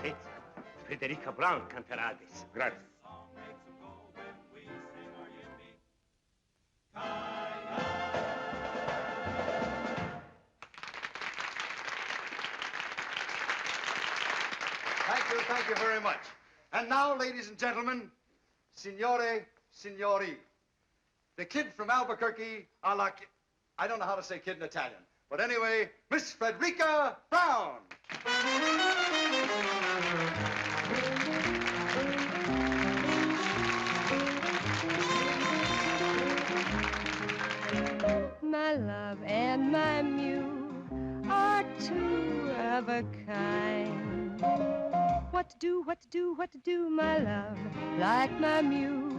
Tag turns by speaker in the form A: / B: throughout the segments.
A: Ezio, Federica Brown canterà adesso.
B: Grazie.
C: Thank you very much. And now, ladies and gentlemen, signore, signori, the kid from Albuquerque, I don't know how to say kid in Italian, but anyway, Miss Frederica Brown.
D: My love and my muse are two of a kind. What to do, what to do, what to do, my love, like my muse,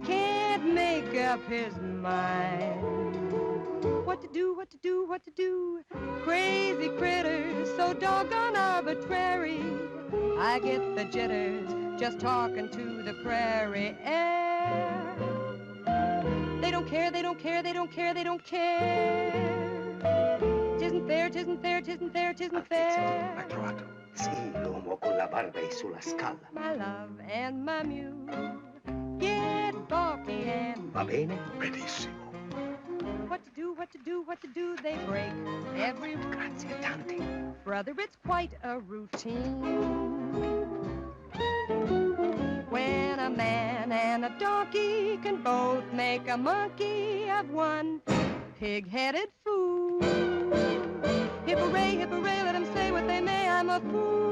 D: can't make up his mind. What to do, what to do, what to do, crazy critters, so doggone arbitrary. I get the jitters just talking to the prairie air. They don't care, they don't care, they don't care, they don't care. Tisn't fair, tisn't fair, tisn't fair, tisn't fair.
A: L'ha trovato. Sì, l'uomo con la barba e sulla scala.
D: My love and my muse get balky and...
A: Va bene? Benissimo.
D: What to do, what to do, what to do, they break every...
A: Grazie tanti.
D: Brother, it's quite a routine. When a man and a donkey can both make a monkey of one pig-headed fool. Hip-hooray, hip-hooray, let them say what they may, I'm a fool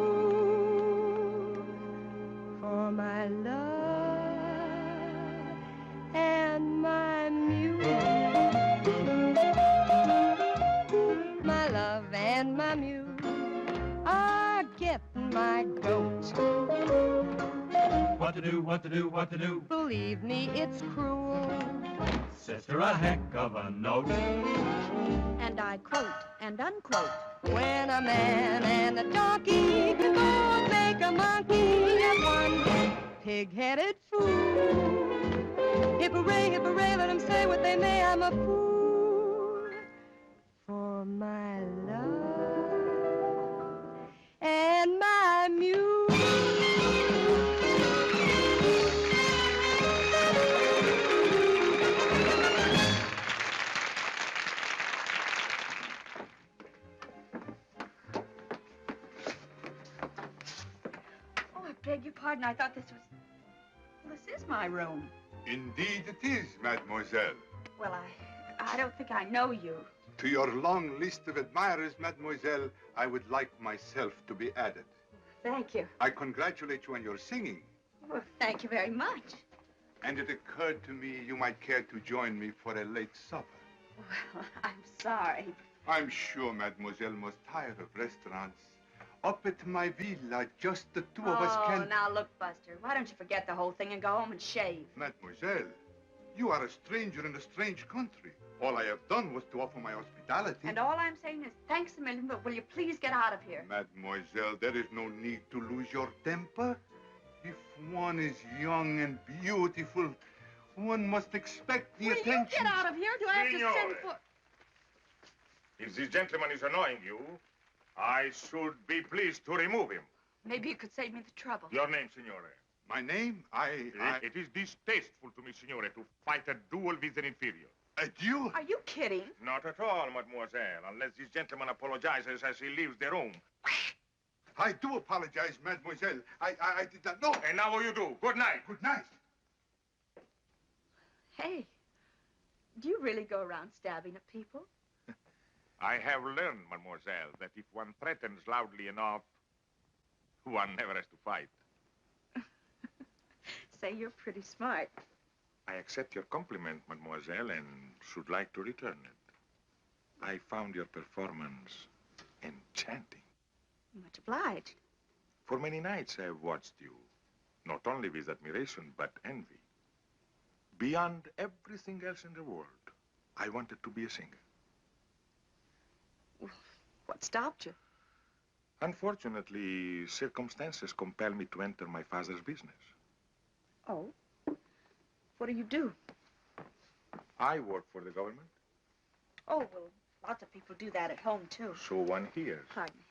D: for my love and my muse. My love and my muse are getting my goat.
E: What to do, what to do, what to do?
D: Believe me, it's cruel.
E: Sister, a heck of a note.
F: And I quote and unquote.
D: When a man and a donkey can both make a monkey of one pig-headed fool. Hip-hooray, hip-hooray, let them say what they may, I'm a fool for my love and my muse.
F: Beg your pardon, I thought this was... Well, this is my room.
B: Indeed it is, mademoiselle.
F: Well, I don't think I know you.
B: To your long list of admirers, mademoiselle, I would like myself to be added.
F: Thank you.
B: I congratulate you on your singing.
F: Well, thank you very much.
B: And it occurred to me you might care to join me for a late supper.
F: Well, I'm sorry.
B: I'm sure mademoiselle must tire of restaurants. Up at my villa, just the two of us can...
F: Oh, now look, Buster, why don't you forget the whole thing and go home and shave?
B: Mademoiselle, you are a stranger in a strange country. All I have done was to offer my hospitality.
F: And all I'm saying is thanks a million, but will you please get out of here?
B: Mademoiselle, there is no need to lose your temper. If one is young and beautiful, one must expect the attention.
F: Will you get out of here? Do I have to send for...
B: If this gentleman is annoying you, I should be pleased to remove him.
F: Maybe you could save me the trouble.
B: Your name, signore? My name? It is distasteful to me, signore, to fight a duel with an inferior. A duel?
F: Are you kidding?
B: Not at all, mademoiselle, unless this gentleman apologizes as he leaves the room. I do apologize, mademoiselle. I did not know. And now what you do? Good night. Good night.
F: Hey, do you really go around stabbing at people?
B: I have learned, mademoiselle, that if one threatens loudly enough, one never has to fight.
F: Say, you're pretty smart.
B: I accept your compliment, mademoiselle, and should like to return it. I found your performance enchanting.
F: Much obliged.
B: For many nights I have watched you, not only with admiration, but envy. Beyond everything else in the world, I wanted to be a singer.
F: What stopped you?
B: Unfortunately, circumstances compel me to enter my father's business.
F: Oh? What do you do?
B: I work for the government.
F: Oh, well, lots of people do that at home, too.
B: So one hears.
F: Pardon me.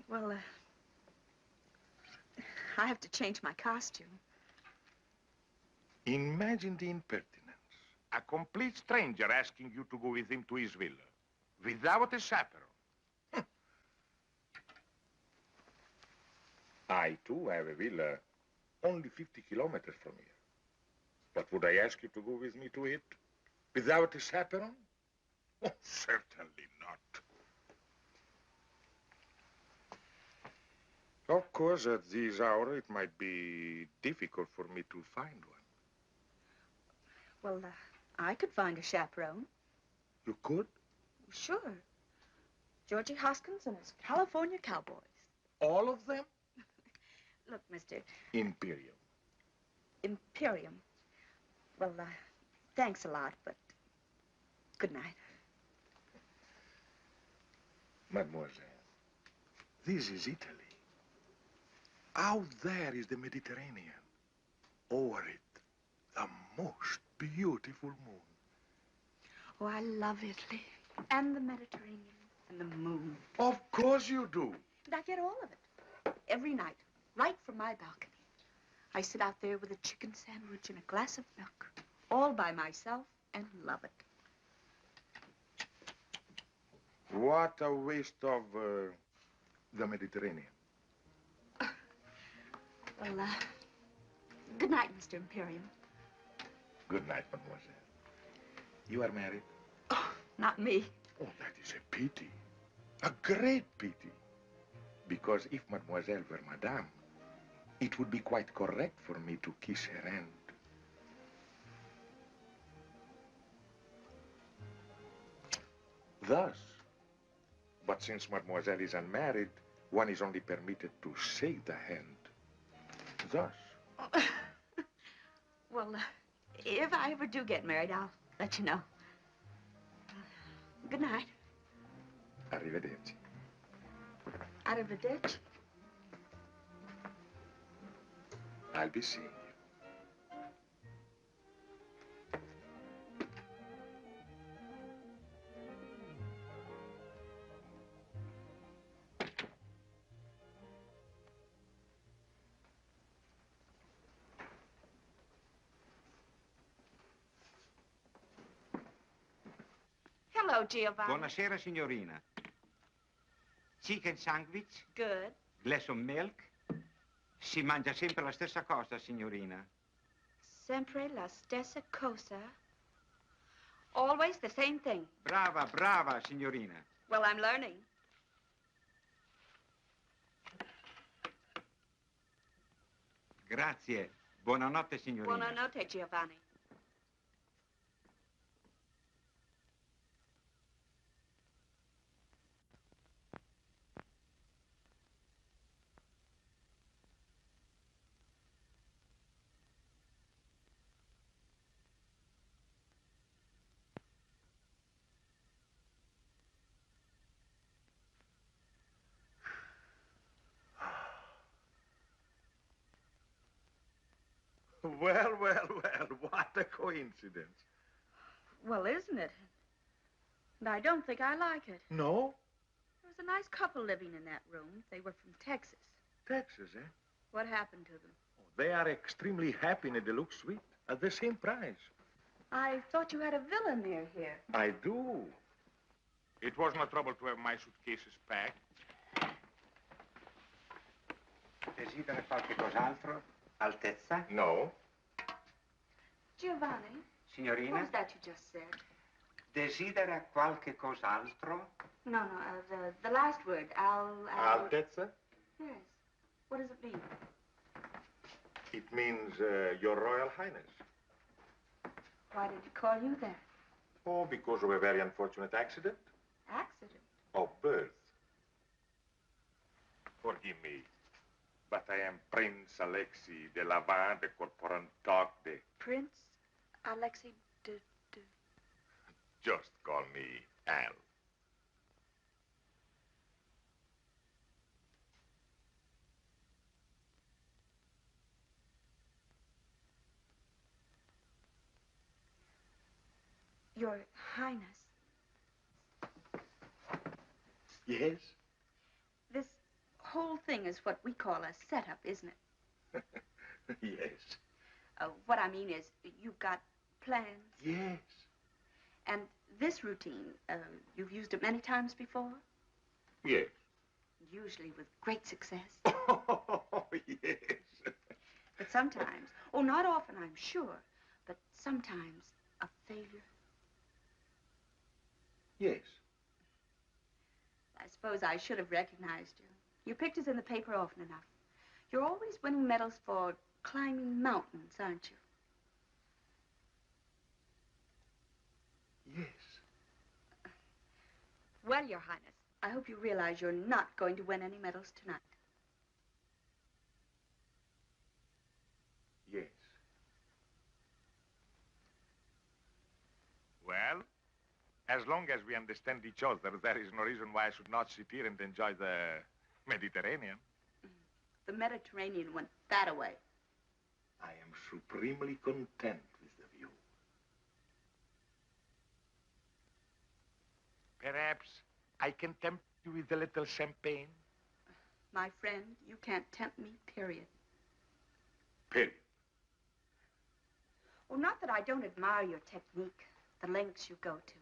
F: Well, I have to change my costume.
B: Imagine the impertinence. A complete stranger asking you to go with him to his villa. Without a chaperone. I, too, have a villa only 50 kilometers from here. But would I ask you to go with me to it? Without a chaperone? Oh, certainly not. Of course, at this hour, it might be difficult for me to find one.
F: Well, I could find a chaperone.
B: You could?
F: Sure. Georgie Hoskins and his California Cowboys.
B: All of them?
F: Look, Mr.
B: Imperium.
F: Imperium. Well, thanks a lot, but good night.
B: Mademoiselle, this is Italy. Out there is the Mediterranean. Over it, the most beautiful moon.
F: Oh, I love Italy. And the Mediterranean. And the moon.
B: Of course you do.
F: And I get all of it. Every night. Right from my balcony. I sit out there with a chicken sandwich and a glass of milk. All by myself and love it.
B: What a waste of the Mediterranean.
F: Well, good night, Mr. Imperium.
B: Good night, mademoiselle. You are married?
F: Oh, not me.
B: Oh, that is a pity. A great pity. Because if mademoiselle were madame, it would be quite correct for me to kiss her hand. Thus. But since mademoiselle is unmarried, one is only permitted to shake the hand. Thus.
F: Well, if I ever do get married, I'll let you know. Good night.
B: Arrivederci.
F: Out of the ditch?
B: I'll be seeing you.
F: Hello, Giovanni.
G: Buonasera, signorina. Chicken sandwich,
F: Good.
G: glass of milk. Si mangia sempre la stessa cosa, signorina.
F: Sempre la stessa cosa. Always the same thing.
G: Brava, brava, signorina.
F: Well, I'm learning.
G: Grazie. Buonanotte, signorina.
F: Buonanotte, Giovanni.
B: Well, well, well, what a coincidence.
F: Well, isn't it? And I don't think I like it.
B: No?
F: There was a nice couple living in that room. They were from Texas.
B: Texas, eh?
F: What happened to them?
B: They are extremely happy in a deluxe suite at the same price.
F: I thought you had a villa near here.
B: I do. It was no trouble to have my suitcases packed.
G: Desidera qualche cos'altro? Altezza?
B: No.
F: Giovanni? What
G: Signorina?
F: was that you just said?
G: Desidera qualche cos'altro?
F: No, the last word.
B: Altezza?
F: Yes. What does it mean?
B: It means Your Royal Highness.
F: Why did he call you that?
B: Oh, because of a very unfortunate accident
F: Accident.
B: of birth. Forgive me, but I am Prince Alexei de Lavin de Corporantoc de...
F: Prince Alexei de...
B: Just call me Al.
F: Your Highness.
B: Yes?
F: This whole thing is what we call a setup, isn't it?
B: Yes.
F: What I mean is, you've got plans.
B: Yes.
F: And this routine, you've used it many times before?
B: Yes.
F: Usually with great success.
B: Oh, yes.
F: But sometimes, oh, not often, I'm sure, but sometimes a failure.
B: Yes.
F: I suppose I should have recognized you. Your picture's in the paper often enough. You're always winning medals for climbing mountains, aren't you?
B: Yes.
F: Well, Your Highness, I hope you realize you're not going to win any medals tonight.
B: Yes. Well, as long as we understand each other, there is no reason why I should not sit here and enjoy the Mediterranean.
F: The Mediterranean went that away.
B: I am supremely content with the view. Perhaps I can tempt you with a little champagne?
F: My friend, you can't tempt me, period.
B: Period.
F: Well, not that I don't admire your technique, the lengths you go to.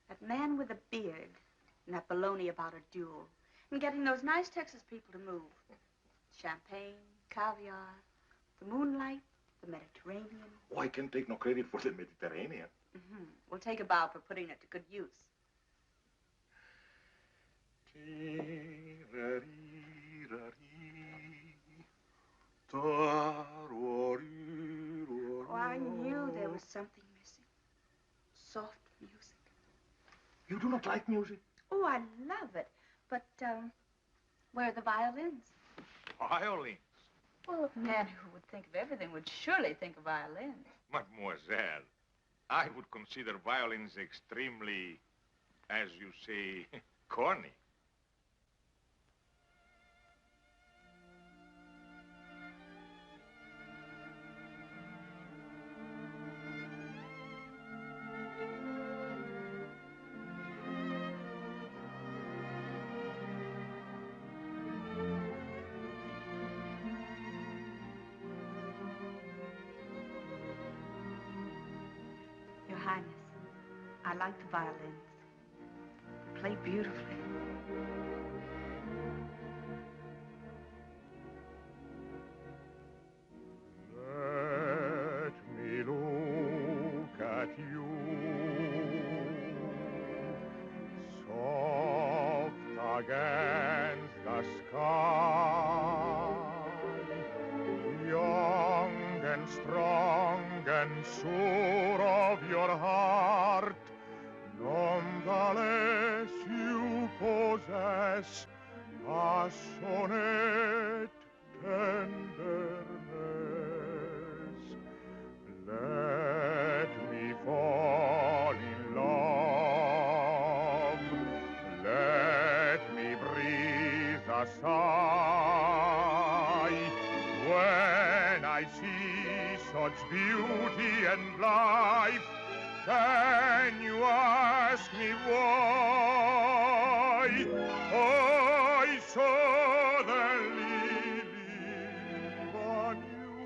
F: That man with a beard and that baloney about a duel and getting those nice Texas people to move. Champagne, caviar, the moonlight, the Mediterranean.
B: Oh, I can take no credit for the Mediterranean.
F: We'll take a bow for putting it to good use. Oh, I knew there was something missing. Soft music.
B: You do not like music?
F: Oh, I love it. But, where are the violins?
B: Violins?
F: Well, a man who would think of everything would surely think of violins.
B: Mademoiselle, I would consider violins extremely, as you say, corny.
F: Your Highness, I like the violins. They play beautifully.
B: Let me look at you, soft against the sky, young and strong and sure of your heart. Nonetheless, you possess passionate tenderness. Let me fall in love. Let me breathe a sigh when I see such beauty and life. Can you ask me why I suddenly live on you,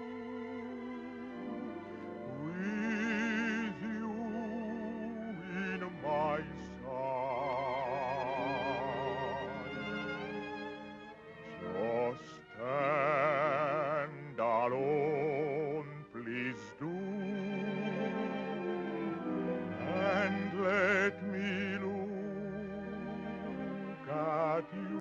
B: with you in my side? Just stand alone, please do. And let me look at you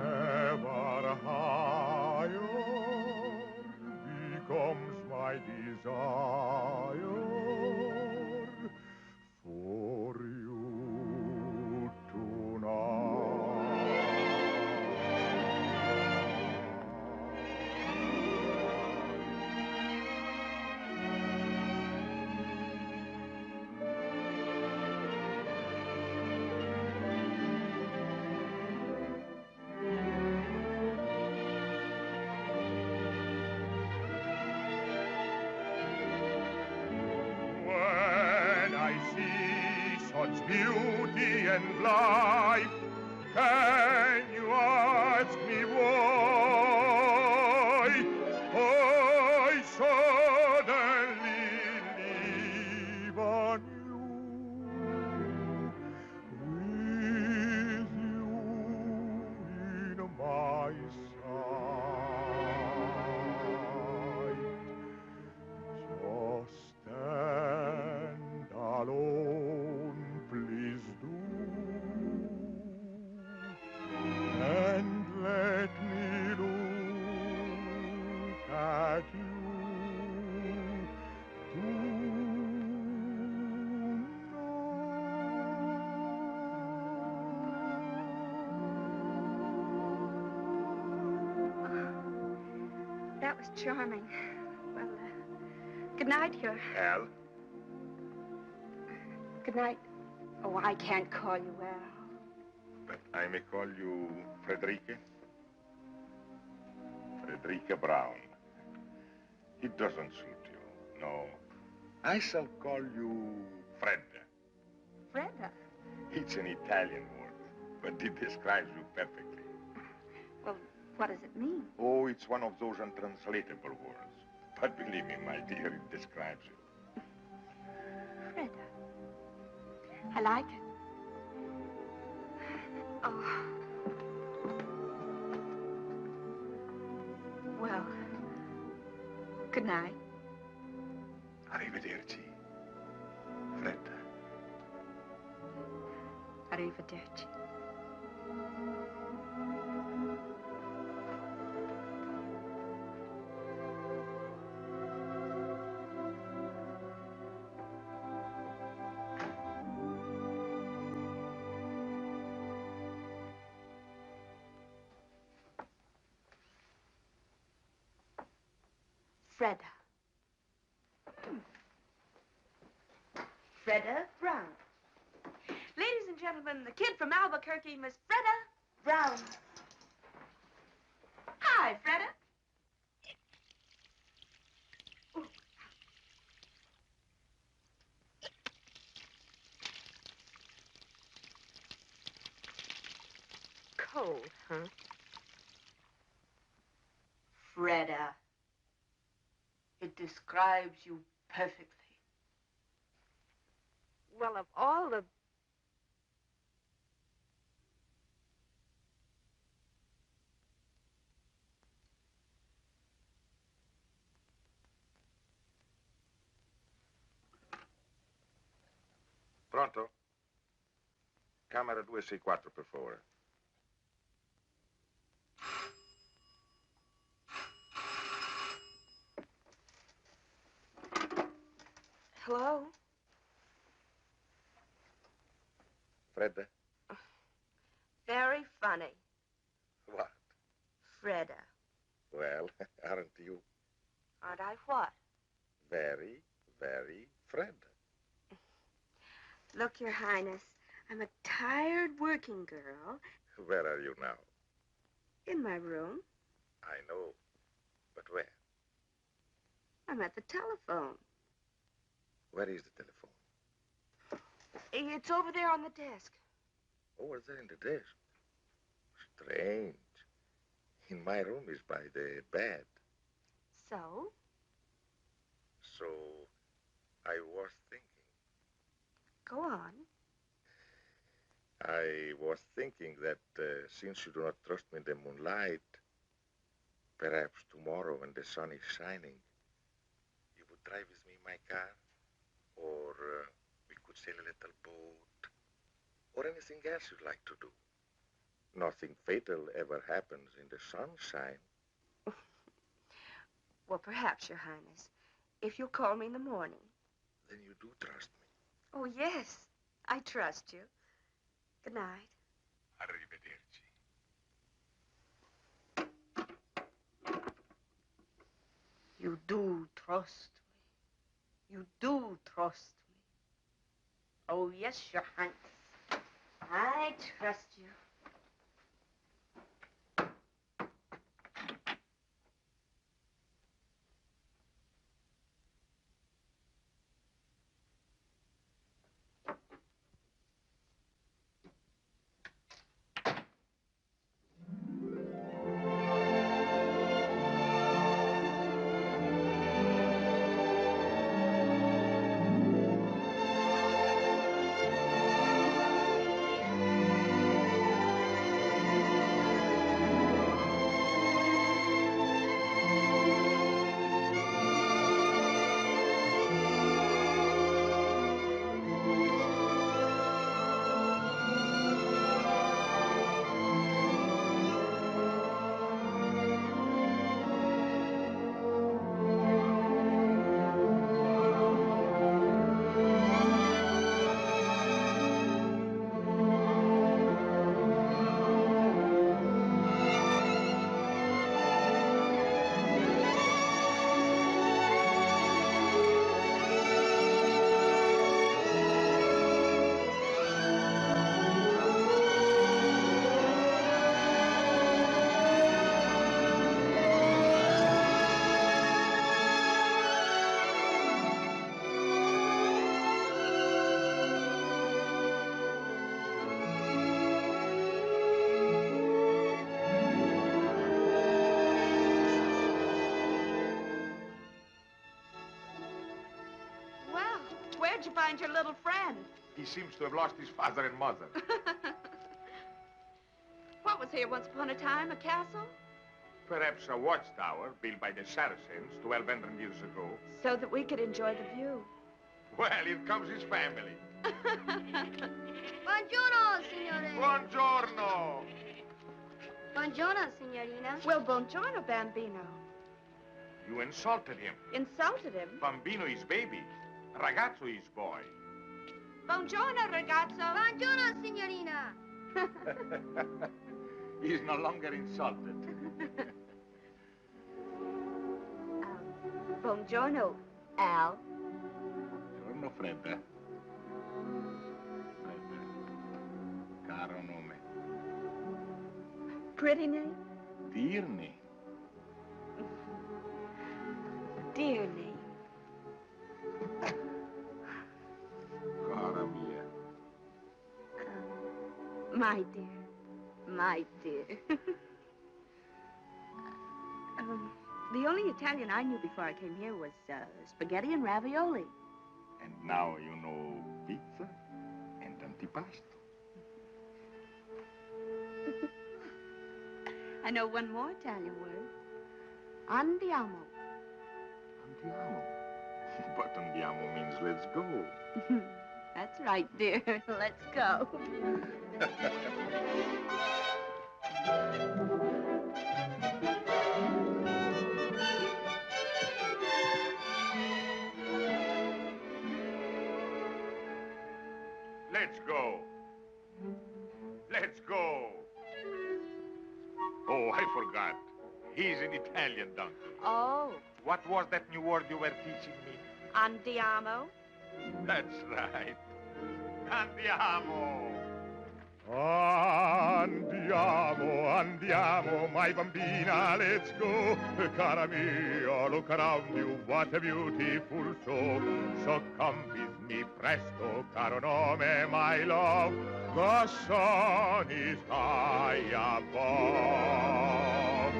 B: ever higher becomes my desire for you tonight. beauty and life. Can you ask me why I suddenly leave on you, with you in my sight? Just stand alone, please do, and let me look at you
F: That was charming. Well, good night, your...
B: Al,
F: Good night. Oh, I can't call you Al.
B: but I may call you Frederica? Frederica Brown. It doesn't suit you, no. I shall call you Fred.
F: Freda.
B: It's an Italian word, but it describes you perfectly.
F: Well, what does it mean?
B: Oh, it's one of those untranslatable words. But believe me, my dear, it describes you.
F: Freda. I like it. Oh. Well, good night.
B: Arrivederci, Fred.
F: Arrivederci. Freda. Freda Brown. Ladies and gentlemen, the kid from Albuquerque, Miss Freda Brown. Hi, Freda. Ooh. Cold, huh? Freda. It describes you perfectly. Well, of all the...
B: Pronto? Camera 264, per favore.
F: Hello?
B: Fred?
F: Very funny.
B: What?
F: Freda.
B: Well, aren't you
F: Aren't I what?
B: very, very Fred?
F: Look, Your Highness, I'm a tired working girl
B: Where are you now?
F: in my room.
B: I know, but where?
F: I'm at the telephone.
B: Where is the telephone?
F: It's over there on the desk.
B: Over there in the desk. Strange. In my room is by the bed.
F: So?
B: So, I was thinking.
F: Go on.
B: I was thinking that since you do not trust me in the moonlight, perhaps tomorrow when the sun is shining, you would drive with me in my car, or we could sail a little boat, or anything else you'd like to do. Nothing fatal ever happens in the sunshine.
F: Well, perhaps, Your Highness, if you'll call me in the morning.
B: Then you do trust me.
F: Oh, yes, I trust you. Good night.
B: Arrivederci.
F: You do trust me. You do trust me. Oh, yes, Your Highness. I trust you. Where'd you find your little friend?
B: He seems to have lost his father and mother.
F: What was here once upon a time? A castle?
B: Perhaps a watchtower built by the Saracens 1,200 years ago.
F: So that we could enjoy the view.
B: Well, here comes his family.
H: Buongiorno, signore.
B: Buongiorno.
H: Buongiorno, signorina.
F: Well, buongiorno, Bambino.
B: You insulted him.
F: Insulted him?
B: Bambino is baby. Ragazzo is boy.
F: Buongiorno, ragazzo.
H: Buongiorno, signorina.
B: He's no longer insulted.
F: Buongiorno, Al.
B: Buongiorno, Fredda. Fredda. Caro nome.
F: Pretty name?
B: Dear name.
F: Dear name.
B: Cara mia.
F: My dear. My dear. The only Italian I knew before I came here was spaghetti and ravioli.
B: And now you know pizza and antipasto.
F: I know one more Italian word. Andiamo.
B: Andiamo. But andiamo means let's go.
F: That's right, dear. Let's go.
B: Let's go. Let's go. Oh, I forgot. He's an Italian donkey.
F: Oh,
B: What was that new word you were teaching me?
F: andiamo.
B: That's right. Andiamo.
I: Andiamo, andiamo, my bambina, let's go. Cara mia, look around you, what a beautiful show. So come with me presto, caro nome, my love. The sun is high above.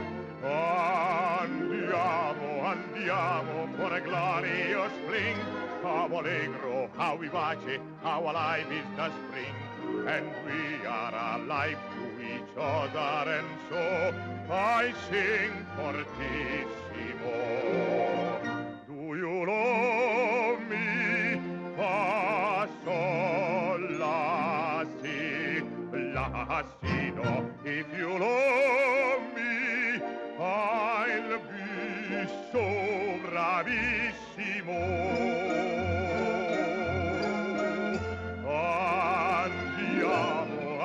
I: Andiamo, andiamo, for a glorious fling. How allegro, how vivace, how alive is the spring. And we are alive to each other, and so I sing fortissimo. Do you love me? Fa, sol, la, si, la, si, do. If you love me, I'll be so bravissimo.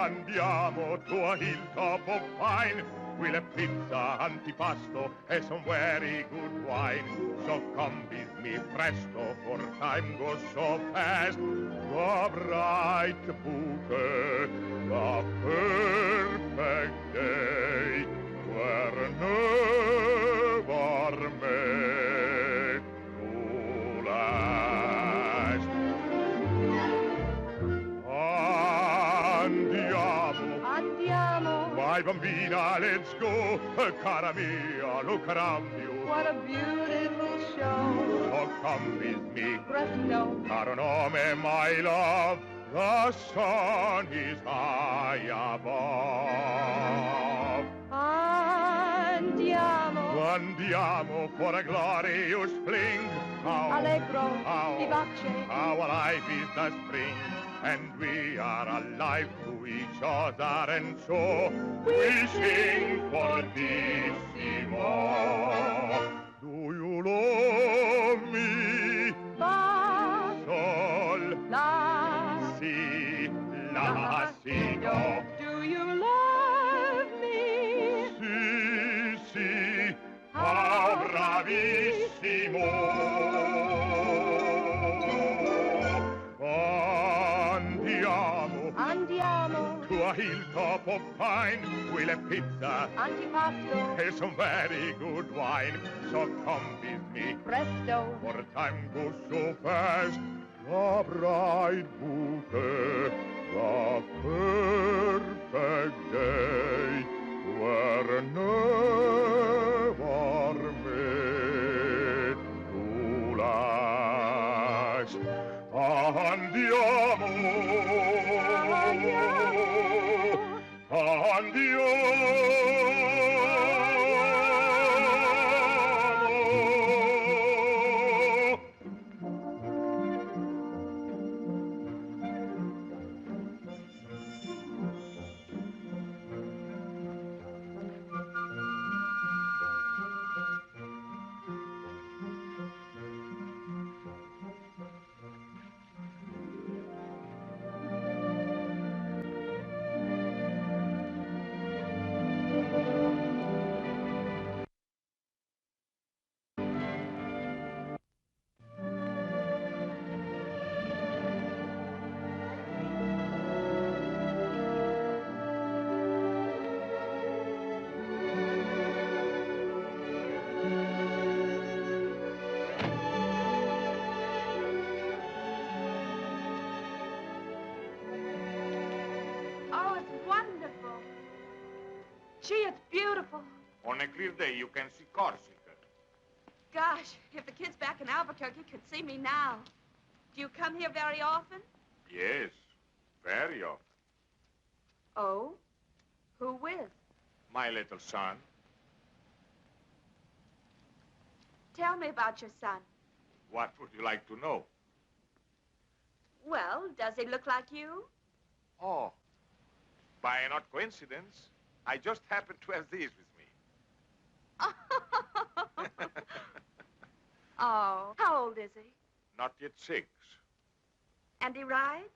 I: Andiamo to a hilltop of pine. We'll have pizza, antipasto, and some very good wine. So come with me presto, for time goes so fast. The bright bouquet, the perfect day, were never made to last.
D: Andiamo.
I: My bambina, let's go. Cara mia, look around you.
D: What a beautiful show.
I: So come with me.
D: Presto.
I: Caro nome, my love. The sun is high above.
D: Andiamo.
I: Andiamo for a glorious fling. How
D: Allegro.
I: how-
D: Vivace.
I: How alive is the spring. And we are alive to each other, and so we sing fortissimo. Do you love me?
D: Fa,
I: Sol,
D: la,
I: si, la, si, do.
D: do you love me?
I: Si, si, how bravissimo.
D: Andiamo.
I: To a hilltop of pine, we'll have pizza
D: Antipasto.
I: and some very good wine. So come with me,
D: Presto.
I: for time goes so fast. The bright bouquet, the perfect day, were never made to last.
F: Oh, it's wonderful. Gee, it's beautiful.
B: On a clear day, you can see Corsica.
F: Gosh, if the kids back in Albuquerque could see me now. Do you come here very often?
B: Yes, very often.
F: Oh? Who with?
B: My little son.
F: Tell me about your son.
B: What would you like to know?
F: Well, does he look like you?
B: Oh, by an odd coincidence, I just happened to have these with me.
F: Oh, how old is he?
B: Not yet 6.
F: And he rides?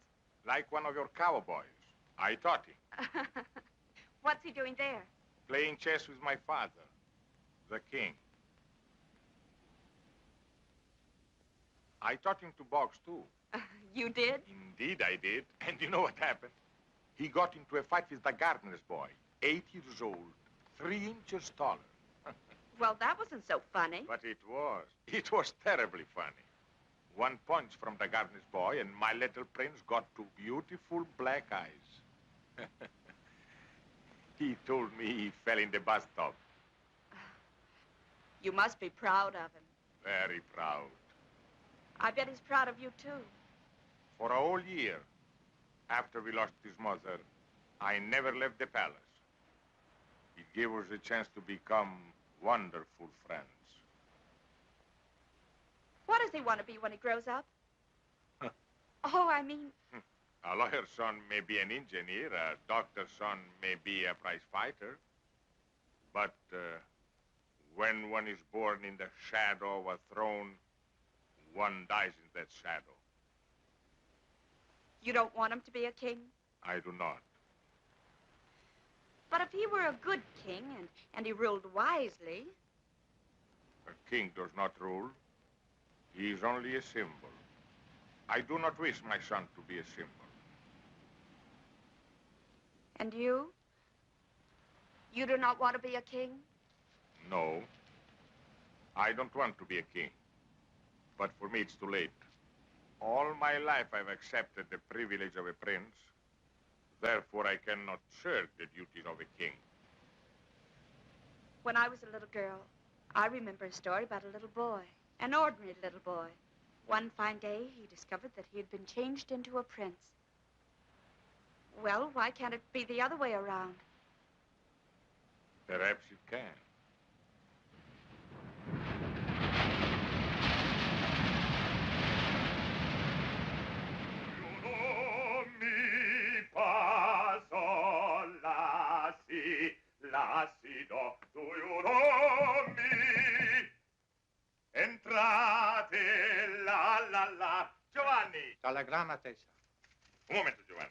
B: Like one of your cowboys. I taught him.
F: What's he doing there?
B: Playing chess with my father, the king. I taught him to box, too.
F: You did?
B: Indeed, I did. And you know what happened? He got into a fight with the gardener's boy, 8 years old, 3 inches taller.
F: Well, that wasn't so funny.
B: But it was. It was terribly funny. One punch from the gardener's boy, and my little prince got 2 beautiful black eyes. He told me he fell in the bathtub.
F: You must be proud of him.
B: Very proud.
F: I bet he's proud of you, too.
B: For a whole year, after we lost his mother, I never left the palace. It gave us a chance to become wonderful friends.
F: What does he want to be when he grows up? Oh, I mean...
B: A lawyer's son may be an engineer, a doctor's son may be a prize fighter. But when one is born in the shadow of a throne, one dies in that shadow.
F: You don't want him to be a king?
B: I do not.
F: But if he were a good king and he ruled wisely...
B: A king does not rule. He is only a symbol. I do not wish my son to be a symbol.
F: And you? You do not want to be a king?
B: No. I don't want to be a king. But for me, it's too late. All my life, I've accepted the privilege of a prince. Therefore, I cannot shirk the duties of a king.
F: When I was a little girl, I remember a story about a little boy, an ordinary little boy. One fine day, he discovered that he had been changed into a prince. Well, why can't it be the other way around?
B: Perhaps it can.
I: L'acido, do you know me? Entrate, la la la. Giovanni!
G: Dalla gran attesa.
B: Un momento, Giovanni.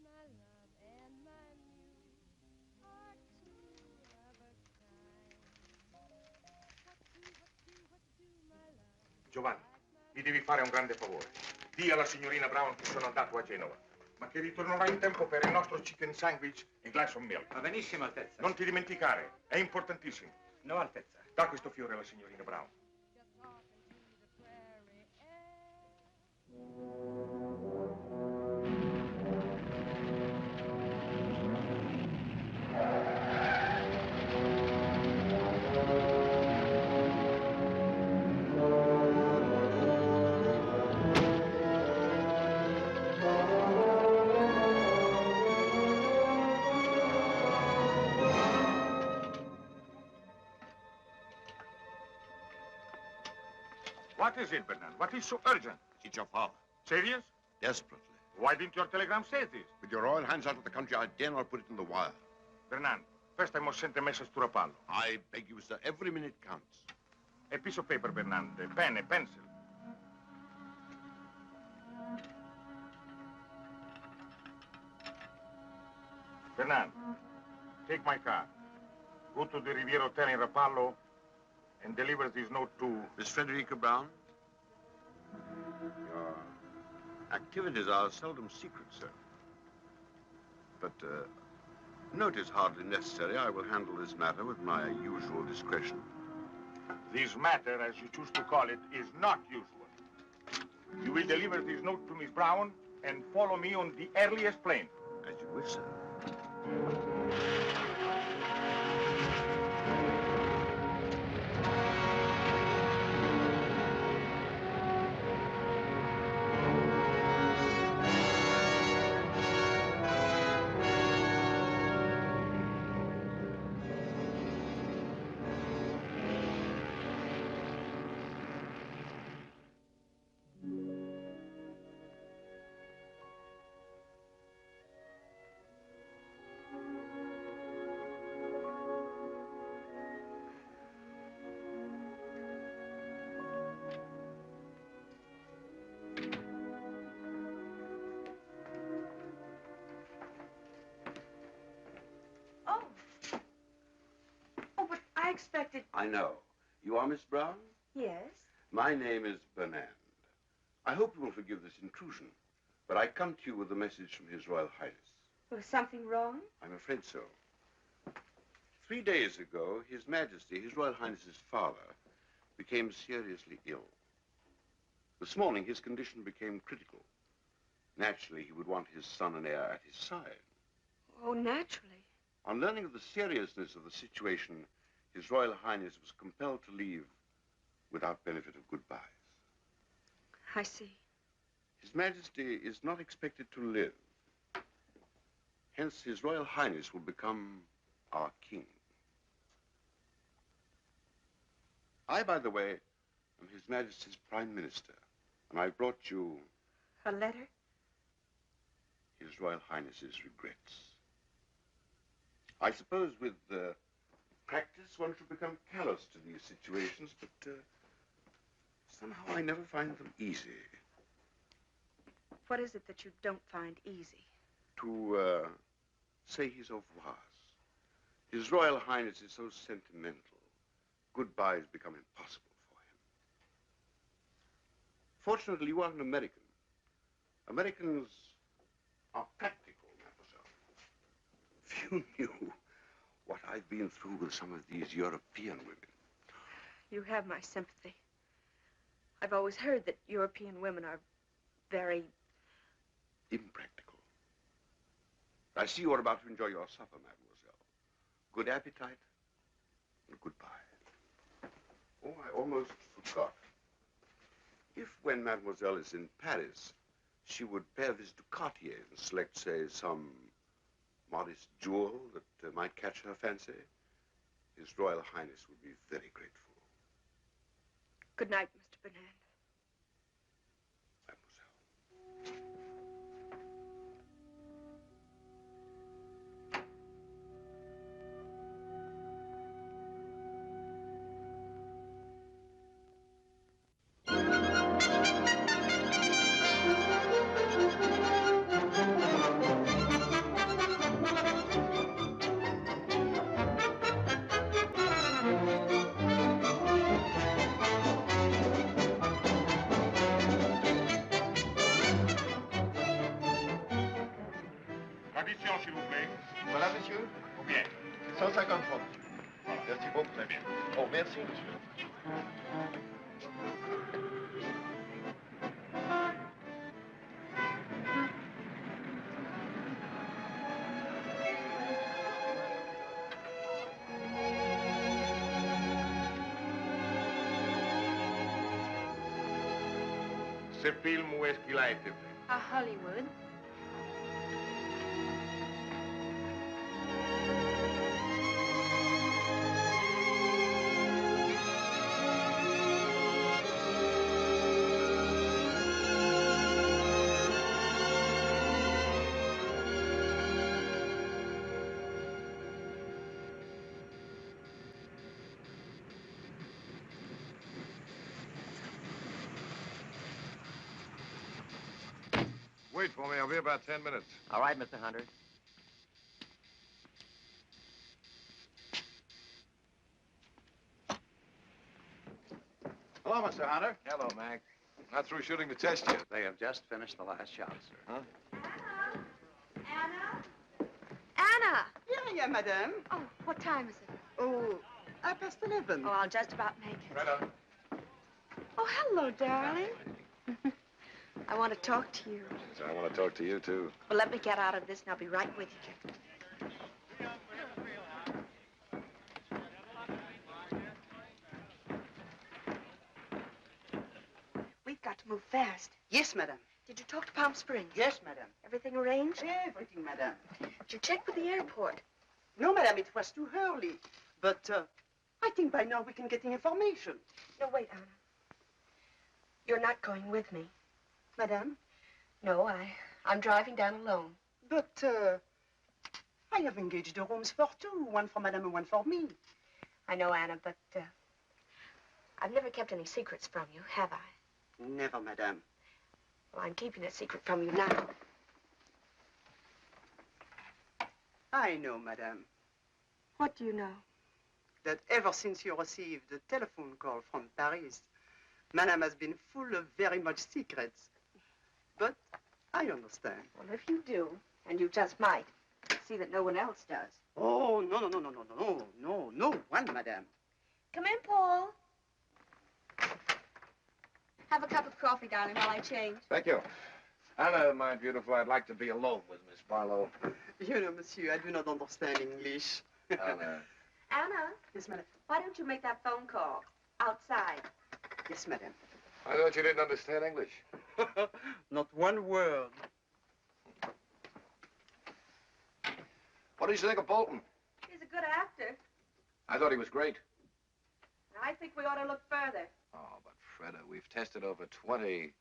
D: My love and my muse are two of a kind. What do, my love?
B: Giovanni, mi devi fare un grande favore. Dì alla signorina Brown che sono andato a Genova, ma che ritornerò in tempo per il nostro chicken sandwich e glass of milk.
G: Va benissimo, Altezza.
B: Non ti dimenticare, è importantissimo.
G: No, Altezza.
B: Da questo fiore alla signorina Brown.
D: Just talking to the prairie air.
B: What is it, Bernard? What is so urgent?
J: It's your father.
B: Serious?
J: Desperately.
B: Why didn't your telegram say this?
J: With your Royal Highness out of the country, I dare not put it in the wire.
B: Bernard, first I must send a message to Rapallo.
J: I beg you, sir. Every minute counts.
B: A piece of paper, Bernard, a pen, a pencil. Bernard, take my car. Go to the Riviera Hotel in Rapallo and deliver this note to...
J: Miss Frederica Brown? Your activities are seldom secret, sir. But, note is hardly necessary. I will handle this matter with my usual discretion.
B: This matter, as you choose to call it, is not usual. You will deliver this note to Miss Brown and follow me on the earliest plane.
J: As you wish, sir.
F: Expected.
K: I know. You are Miss Brown?
F: Yes.
K: My name is Bernard. I hope you will forgive this intrusion, but I come to you with a message from His Royal Highness.
F: Was something wrong?
K: I'm afraid so. 3 days ago, His Majesty, His Royal Highness's father, became seriously ill. This morning, his condition became critical. Naturally, he would want his son and heir at his side.
F: Oh, naturally.
K: On learning of the seriousness of the situation, His Royal Highness was compelled to leave without benefit of goodbyes.
F: I see.
K: His Majesty is not expected to live. Hence, His Royal Highness will become our king. I, by the way, am His Majesty's Prime Minister, and I brought you...
F: A letter?
K: His Royal Highness's regrets. I suppose with practice, one should become callous to these situations, but somehow I never find them easy.
F: What is it that you don't find easy?
K: To say his au revoirs. His Royal Highness is so sentimental. Goodbyes become impossible for him. Fortunately, you are an American. Americans are practical, mademoiselle. If you knew what I've been through with some of these European women.
F: You have my sympathy. I've always heard that European women are very...
K: impractical. I see you are about to enjoy your supper, mademoiselle. Good appetite and goodbye. Oh, I almost forgot. If when mademoiselle is in Paris, she would pay a visit to Cartier and select, say, some modest jewel that might catch her fancy, His Royal Highness would be very grateful.
F: Good night, Mr. Bernard.
K: Mademoiselle.
B: Addition, s'il vous plaît.
C: Voilà, monsieur.
B: Combien?
C: 150 francs.
B: Voilà.
C: Merci beaucoup.
B: Très bien.
C: Oh, merci, monsieur.
B: Ce film, où est-ce qu'il a été fait?
F: À Hollywood.
B: wait for me. I'll be about 10 minutes.
L: All right, Mr. Hunter.
C: Hello, Mr. Hunter.
B: Hello, Mac. Not through shooting the test yet.
L: They have just finished the last shot, sir.
B: Huh?
F: Anna!
M: Yeah, madame.
F: Oh, what time is it?
M: Oh, 11:30.
F: Oh, I'll just about make it.
B: Right on.
F: Oh, hello, darling. I want to talk to you.
B: I want to talk to you, too.
F: Well, let me get out of this and I'll be right with you. We've got to move fast.
M: Yes, madame.
F: Did you talk to Palm Springs?
M: Yes, madame.
F: Everything arranged?
M: Everything, madame.
F: Did you check with the airport?
M: No, madame, it was too early. But I think by now we can get the information.
F: No, wait, Anna. You're not going with me.
M: Madame?
F: No, I'm driving down alone.
M: But I have engaged the rooms for two. One for madame and one for me.
F: I know, Anna, but I've never kept any secrets from you, have I?
M: Never, madame.
F: Well, I'm keeping a secret from you now.
M: I know, madame,
F: What do you know?
M: that ever since you received the telephone call from Paris, madame has been full of very much secrets. But I understand.
F: Well, if you do, and you just might, see that no one else does.
M: Oh, no one, madame.
F: Come in, Paul. Have a cup of coffee, darling, while I change.
B: Thank you. Anna, my beautiful, I'd like to be alone with Miss Barlow.
M: You know, monsieur, I do not understand English.
B: Anna.
F: Anna,
M: Yes, madame.
F: why don't you make that phone call outside?
M: Yes, madame.
B: I thought you didn't understand English.
M: Not one word.
B: What did you think of Bolton?
F: He's a good actor.
B: I thought he was great.
F: I think we ought to look further.
B: Oh, but Freda, we've tested over 20.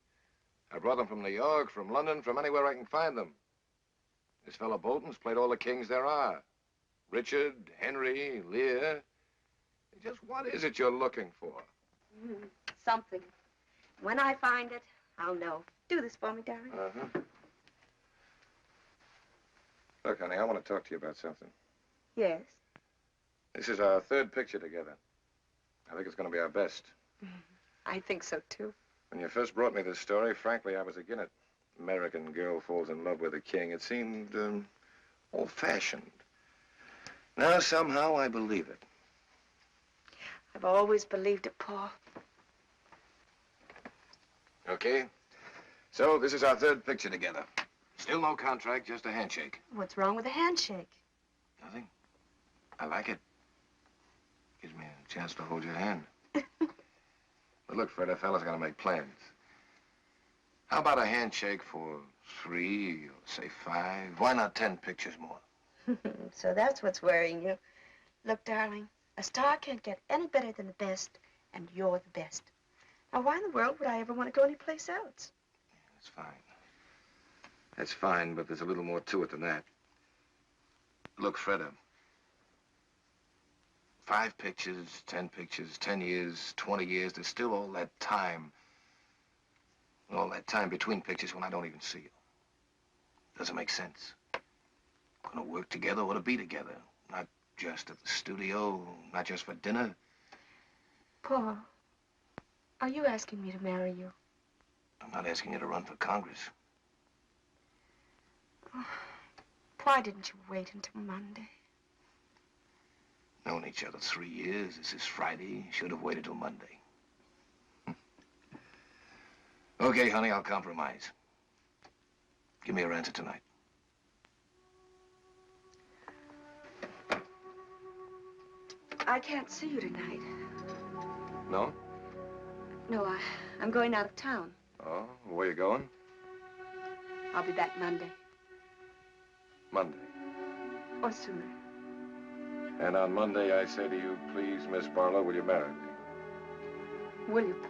B: I brought them from New York, from London, from anywhere I can find them. This fellow Bolton's played all the kings there are. Richard, Henry, Lear. Just what is it you're looking for?
F: Something. When I find it, I'll know. Do this for me, darling.
B: Uh-huh. Look, honey, I want to talk to you about something.
F: Yes.
B: This is our third picture together. I think it's going to be our best.
F: I think so, too.
B: When you first brought me this story, frankly, I was against it. American girl falls in love with a king. It seemed old-fashioned. Now, somehow, I believe it.
F: I've always believed it, Paul.
B: Okay? So, this is our third picture together. Still no contract, just a handshake.
F: What's wrong with a handshake?
B: Nothing. I like it. Gives me a chance to hold your hand. But look, Fred, a fella's got to make plans. How about a handshake for 3, or say 5? Why not 10 pictures more?
F: So that's what's worrying you. Look, darling, a star can't get any better than the best, and you're the best. Now, why in the world would I ever want to go anyplace else?
B: That's fine. That's fine, but there's a little more to it than that. Look, Freda. 5 pictures, 10 pictures, 10 years, 20 years, there's still all that time. All that time between pictures when I don't even see you. Doesn't make sense. Gonna work together or to be together. Not just at the studio, not just for dinner.
F: Paul, are you asking me to marry you?
B: I'm not asking you to run for Congress.
F: Why didn't you wait until Monday?
B: Known each other 3 years. This is Friday. Should have waited till Monday. Okay, honey, I'll compromise. Give me your answer tonight.
F: I can't see you tonight.
B: No?
F: No, I'm going out of town.
B: Oh, where you going?
F: I'll be back Monday.
B: Monday.
F: Or sooner.
B: And on Monday, I say to you, please, Miss Barlow, will you marry me?
F: Will you, Paul?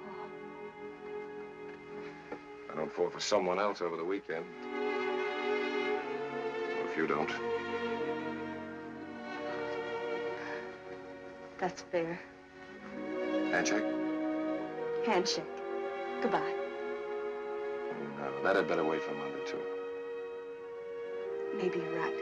B: I don't fall for someone else over the weekend. Well, if you don't.
F: That's fair.
B: Handshake?
F: Handshake. Goodbye.
B: No, that had better wait for Monday, too.
F: Maybe you're right.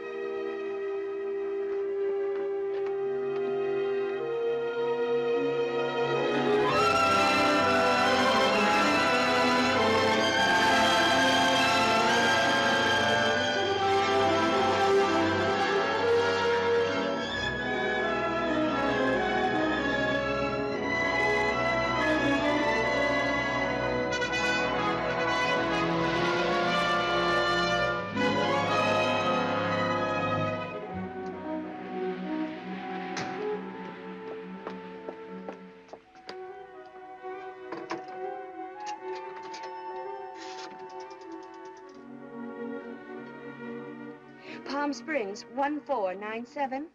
F: Palm Springs, 1497.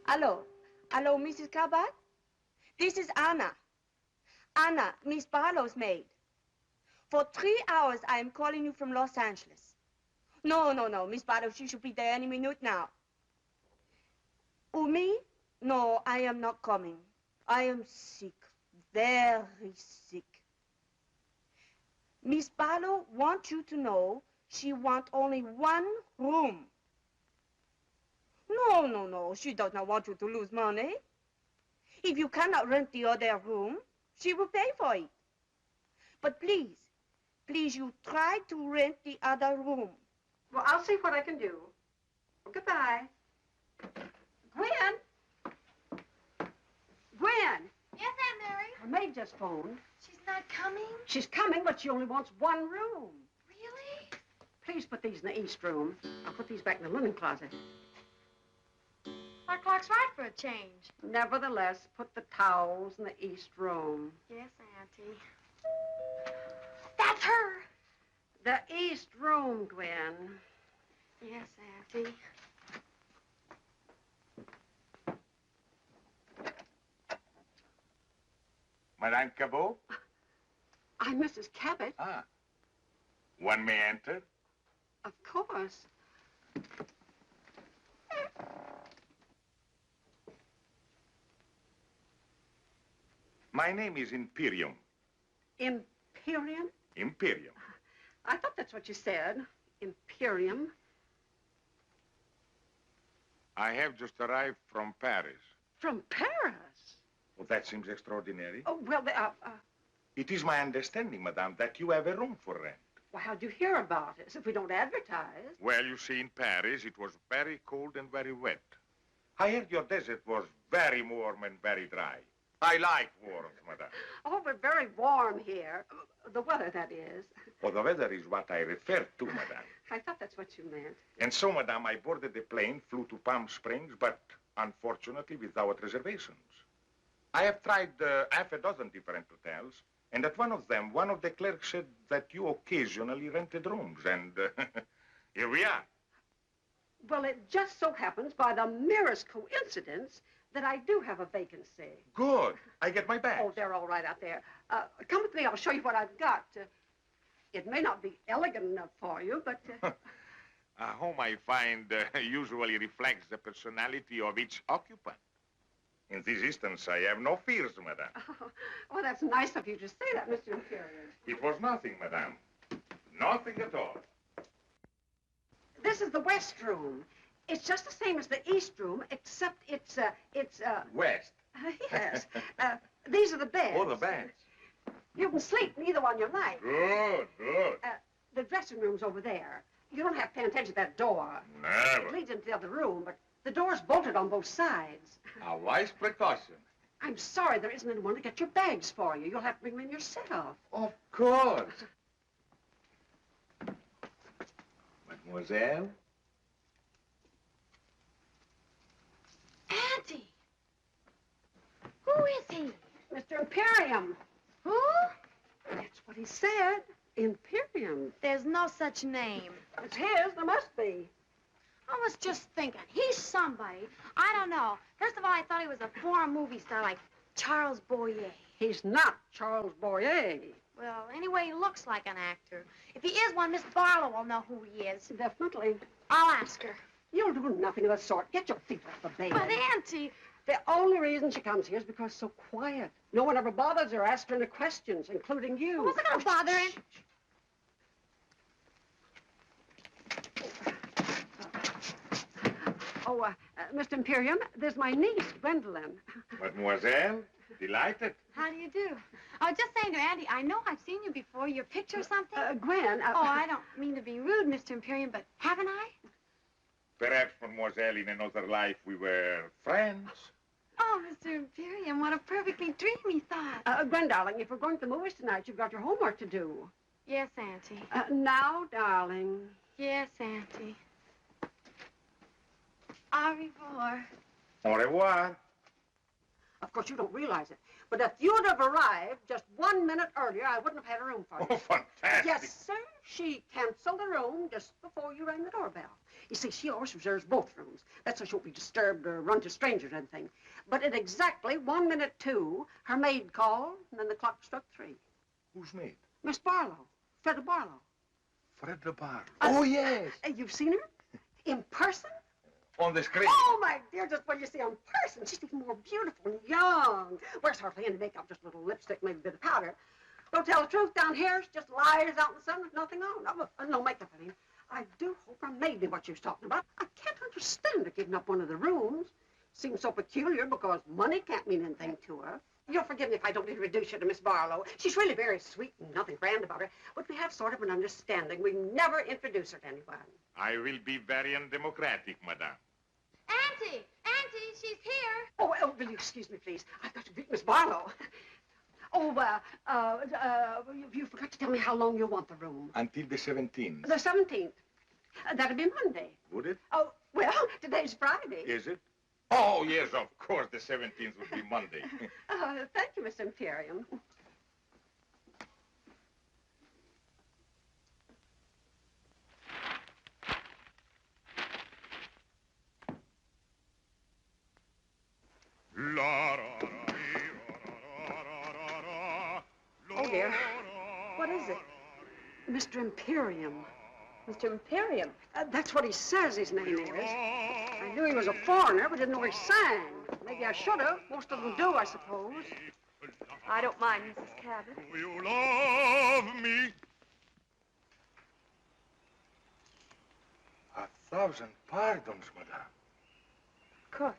F: Hello. Hello, Mrs. Cabot? This is Anna. Anna, Miss Barlow's maid. For 3 hours, I am calling you from Los Angeles. No, Miss Barlow, she should be there any minute now. Me? No, I am not coming. I am sick, very sick. Miss Barlow wants you to know she wants only one room. No, she does not want you to lose money. If you cannot rent the other room, she will pay for it. But please, you try to rent the other room.
M: Well, I'll see what I can do. Well, goodbye. Gwen? Gwen?
H: Yes, Aunt Mary?
M: Her maid just phoned.
H: She's not coming?
M: She's coming, but she only wants one room.
H: Really?
M: Please put these in the east room. I'll put these back in the linen closet.
H: Our clock's right for a change.
M: Nevertheless, put the towels in the east room.
H: Yes, Auntie. That's her.
M: The east room, Gwen.
H: Yes, Auntie.
B: Madame Cabot?
M: I'm Mrs. Cabot.
B: Ah. One may enter?
M: Of course.
B: My name is Imperium.
M: Imperium?
B: Imperium.
M: I thought that's what you said. Imperium.
B: I have just arrived from Paris.
M: From Paris?
B: Oh, that seems extraordinary.
M: Oh, well,
B: It is my understanding, madame, that you have a room for rent.
M: well, how'd you hear about us if we don't advertise?
B: Well, you see, in Paris, it was very cold and very wet. I heard your desert was very warm and very dry. I like warmth, madame.
M: Oh, we're very warm here. The weather, that is.
B: Oh, the weather is what I refer to, madame.
M: I thought that's what you meant.
B: And so, madame, I boarded the plane, flew to Palm Springs, but unfortunately without reservations. I have tried half a dozen different hotels, and at one of them, one of the clerks said that you occasionally rented rooms, and here we are.
M: Well, it just so happens, by the merest coincidence, that I do have a vacancy.
B: Good. I get my bags.
M: Oh, they're all right out there. Come with me. I'll show you what I've got. It may not be elegant enough for you, but...
B: A home, I find, usually reflects the personality of each occupant. In this instance, I have no fears, madame.
M: Oh, that's nice of you to say that, Mr. Imperium.
B: It was nothing, madame. Nothing at all.
M: This is the west room. It's just the same as the east room, except it's
B: West.
M: Yes. These are the beds.
B: Oh, the beds.
M: You can sleep in either one you like.
B: Good.
M: The dressing room's over there. You don't have to pay attention to that door.
B: Never.
M: It leads into the other room, but the door's bolted on both sides.
B: A wise precaution.
M: I'm sorry there isn't anyone to get your bags for you. You'll have to bring them in yourself.
B: Of course. Mademoiselle?
H: Auntie! Who is he?
M: Mr. Imperium.
H: Who?
M: That's what he said. Imperium.
H: There's no such name.
M: It's his. There must be.
H: I was just thinking, he's somebody. I don't know. First of all, I thought he was a foreign movie star like Charles Boyer.
M: He's not Charles Boyer.
H: Well, anyway, he looks like an actor. If he is one, Miss Barlow will know who he is.
M: Definitely.
H: I'll ask her.
N: You'll do nothing of the sort. Get your feet off the bed.
H: But, Auntie...
N: The only reason she comes here is because so quiet. No one ever bothers her, asks her any questions, including you.
H: I wasn't going to bother him.
N: Mr. Imperium, there's my niece, Gwendolyn.
B: Mademoiselle, delighted.
H: How do you do? I was just saying to Auntie, I know I've seen you before. Your picture or something?
N: Gwen...
H: Oh, I don't mean to be rude, Mr. Imperium, but haven't I?
B: Perhaps, mademoiselle, in another life we were friends.
H: Oh, Mr. Imperium, what a perfectly dreamy thought.
N: Gwen, darling, if we're going to the movies tonight, you've got your homework to do.
H: Yes, Auntie.
N: Now, darling.
H: Yes, Auntie. Au revoir.
B: Au revoir.
N: Of course, you don't realize it, but if you'd have arrived just 1 minute earlier, I wouldn't have had a room for you.
B: Oh, fantastic.
N: Yes, sir. She canceled the room just before you rang the doorbell. You see, she always reserves both rooms. That's so she won't be disturbed or run to strangers or anything. But at exactly 1 minute 2, her maid called, and then the clock struck 3.
B: Who's maid?
N: Miss Barlow. Freda Barlow.
B: Freda Barlow. Oh, yes.
N: You've seen her? In person?
B: On the screen.
N: Oh, my dear, just when you see her in person, she's even more beautiful and young. Wears hardly any makeup, just a little lipstick, maybe a bit of powder. Don't tell the truth, down here, she just lies out in the sun with nothing on. No makeup, I mean. I do hope her maid knew what she was talking about. I can't understand her giving up one of the rooms. Seems so peculiar because money can't mean anything to her. You'll forgive me if I don't introduce you to Miss Barlow. She's really very sweet and nothing grand about her. But we have sort of an understanding. We never introduce her to anyone.
B: I will be very undemocratic, madame.
H: Auntie! Auntie, she's here.
N: Oh, will you excuse me, please? I've got to meet Miss Barlow. Oh, you forgot to tell me how long you want the room.
B: Until the 17th.
N: The 17th. That'll be Monday.
B: Would it?
N: Oh, well, today's Friday.
B: Is it? Oh, yes, of course, the 17th would be Monday.
N: Thank you, Mr. Imperium. Oh, dear. What is it? Mr. Imperium.
F: Mr. Imperium?
N: That's what he says his name is. I knew he was a foreigner, but didn't know he sang. Maybe I should have. Most of them do, I suppose.
F: I don't mind, Mrs. Cabot.
I: Do you love me?
B: 1,000 pardons, madame.
F: Of course.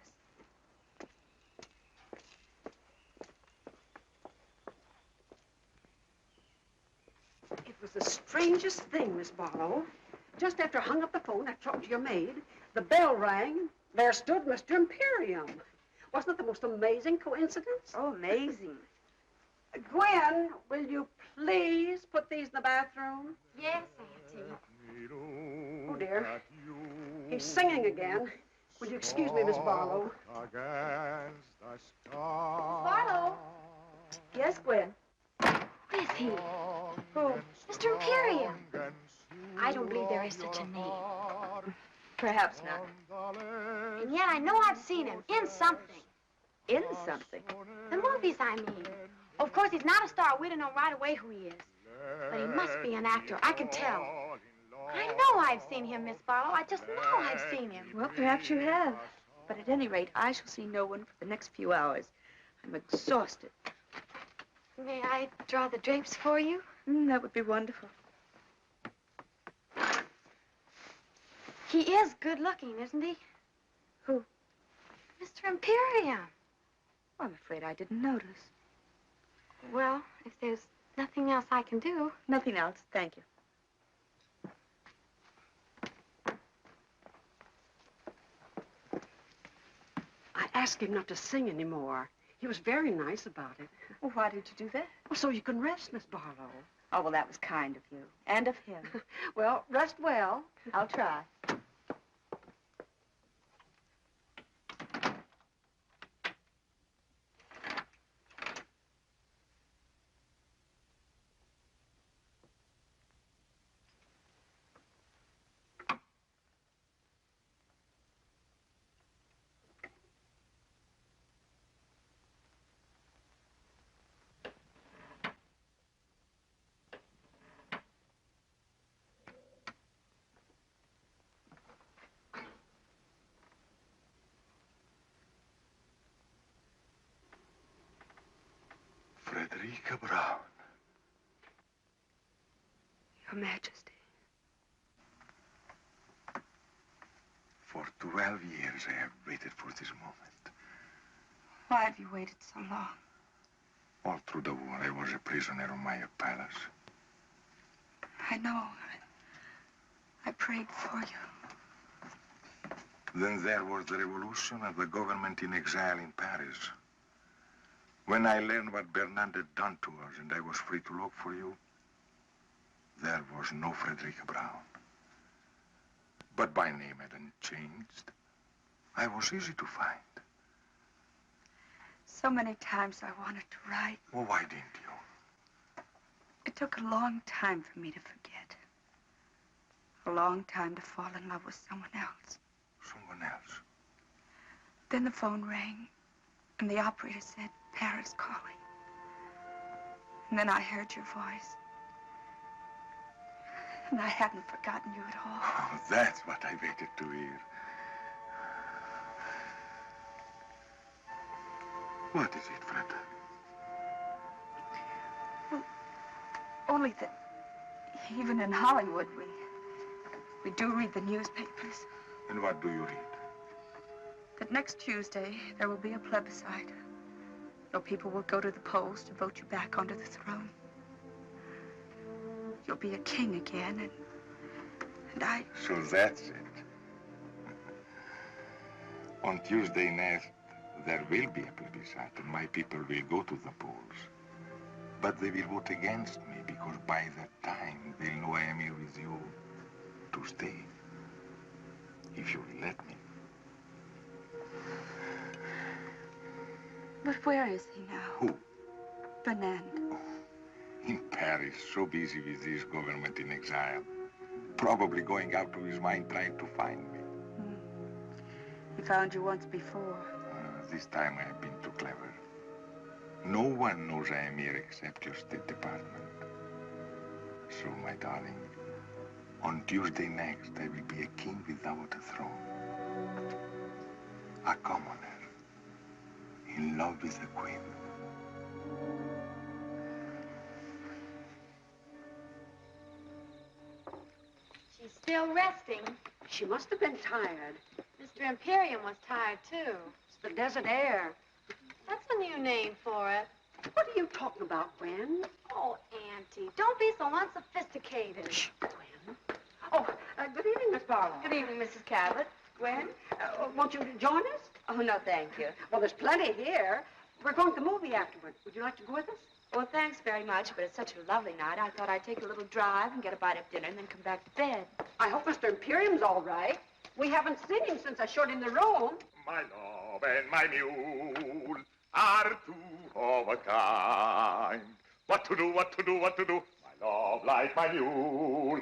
N: It was the strangest thing, Miss Barlow. Just after I hung up the phone, I talked to your maid. The bell rang. There stood Mr. Imperium. Wasn't it the most amazing coincidence?
F: Oh, amazing.
N: Gwen, will you please put these in the bathroom?
H: Yes, Auntie.
N: Oh, dear. He's singing again. Will you excuse me, Miss Barlow?
H: Barlow?
F: Yes, Gwen?
H: Who is he?
F: Who?
H: Mr. Imperium. I don't believe there is such a name.
F: Perhaps not.
H: And yet I know I've seen him in something.
F: In something?
H: The movies, I mean. Of course, he's not a star. We don't know right away who he is. But he must be an actor. I can tell. I know I've seen him, Miss Barlow. I just know I've seen him.
F: Well, perhaps you have. But at any rate, I shall see no one for the next few hours. I'm exhausted.
H: May I draw the drapes for you?
F: That would be wonderful.
H: He is good-looking, isn't he?
F: Who?
H: Mr. Imperium.
F: Well, I'm afraid I didn't notice.
H: Well, if there's nothing else I can do.
F: Nothing else, thank you.
N: I asked him not to sing anymore. He was very nice about it.
F: Well, why did you do that?
N: Well, so you can rest, Miss Barlow.
F: Oh, well, that was kind of you. And of him.
N: Well, rest well.
F: I'll try.
B: Frederica Brown.
F: Your Majesty.
B: For 12 years I have waited for this moment.
F: Why have you waited so long?
B: All through the war, I was a prisoner of Mayer Palace.
F: I know. I prayed for you.
B: Then there was the revolution and the government in exile in Paris. When I learned what Bernard had done to us and I was free to look for you, there was no Frederica Brown. But my name hadn't changed. I was easy to find.
F: So many times I wanted to write.
B: Well, why didn't you?
F: It took a long time for me to forget. A long time to fall in love with someone else.
B: Someone else?
F: Then the phone rang, and the operator said, Paris calling. And then I heard your voice. And I hadn't forgotten you at all.
B: Oh, that's what I waited to hear. What is it, Fred?
F: Well, only that even in Hollywood, we do read the newspapers.
B: And what do you read?
F: That next Tuesday, there will be a plebiscite. Your people will go to the polls to vote you back onto the throne. You'll be a king again, and I...
B: So that's it. On Tuesday next, there will be a plebiscite, and my people will go to the polls. But they will vote against me, because by that time, they'll know I am here with you to stay. If you will let me.
F: But where is he now?
B: Who?
F: Fernand.
B: In Paris, so busy with this government in exile. Probably going out of his mind trying to find me.
F: He found you once before.
B: This time I have been too clever. No one knows I am here except your State Department. So, my darling, on Tuesday next, I will be a king without a throne. A commoner. In love with a queen.
H: She's still resting.
N: She must have been tired.
H: Mr. Imperium was tired, too.
N: It's the desert air.
H: That's a new name for it.
N: What are you talking about, Gwen?
H: Oh, Auntie, don't be so unsophisticated.
N: Shh, Gwen. Oh, good evening, Miss Barlow.
H: Good evening, Mrs. Cabot.
N: Gwen, won't you join us?
H: Oh, no, thank you.
N: Well, there's plenty here. We're going to the movie afterwards. Would you like to go with us?
F: Well, thanks very much, but it's such a lovely night. I thought I'd take a little drive and get a bite of dinner and then come back to bed.
N: I hope Mr. Imperium's all right. We haven't seen him since I showed him the room.
I: My love and my mule are two of a kind. What to do, what to do, what to do? My love like my mule.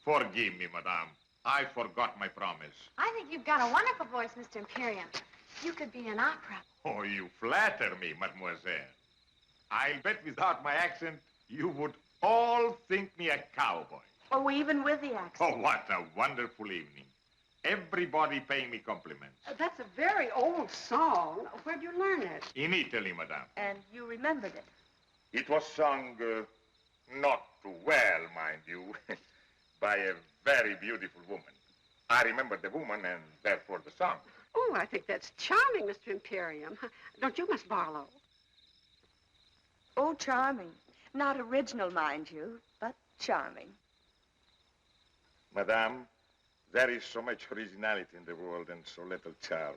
I: Forgive me, madame. I forgot my promise.
H: I think you've got a wonderful voice, Mr. Imperium. You could be in opera.
I: Oh, you flatter me, mademoiselle. I'll bet without my accent, you would all think me a cowboy.
F: Oh, even with the accent.
I: Oh, what a wonderful evening. Everybody paying me compliments.
N: That's a very old song. Where'd you learn it?
I: In Italy, madame.
F: And you remembered it?
I: It was sung, not too well, mind you, by a very beautiful woman. I remember the woman and therefore the song.
N: Oh, I think that's charming, Mr. Imperium. Don't you, Miss Barlow?
F: Oh, charming. Not original, mind you, but charming.
I: Madame, there is so much originality in the world and so little charm.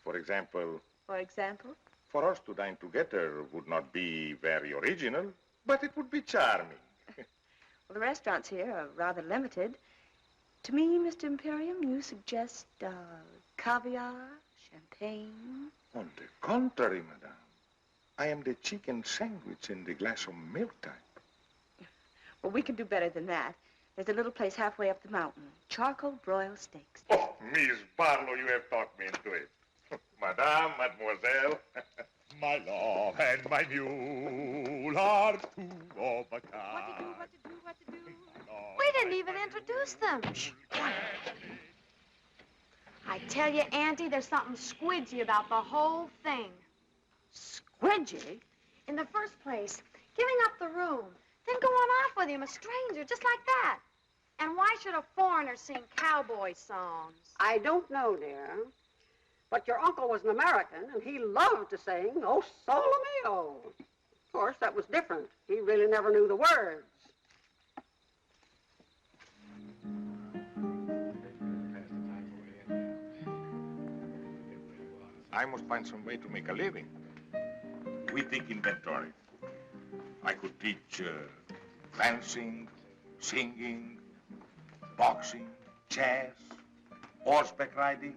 I: For example...
F: For example?
I: For us to dine together would not be very original, but it would be charming.
F: Well, the restaurants here are rather limited. To me, Mr. Imperium, you suggest caviar, champagne.
B: On the contrary, madame. I am the chicken sandwich and the glass of milk type.
F: Well, we can do better than that. There's a little place halfway up the mountain. Charcoal broiled steaks.
I: Oh, Miss Barlow, you have talked me into it. Madame, mademoiselle, my love and my mule are two of a kind.
H: What to do? We didn't even introduce them. Shh, quiet. I tell you, Auntie, there's something squidgy about the whole thing.
N: Squidgy?
H: In the first place, giving up the room, then going off with him, a stranger, just like that. And why should a foreigner sing cowboy songs?
N: I don't know, dear. But your uncle was an American, and he loved to sing, "Oh, Sole Mio." Of course, that was different. He really never knew the words.
B: I must find some way to make a living. We take inventory. I could teach dancing, singing, boxing, chess, horseback riding.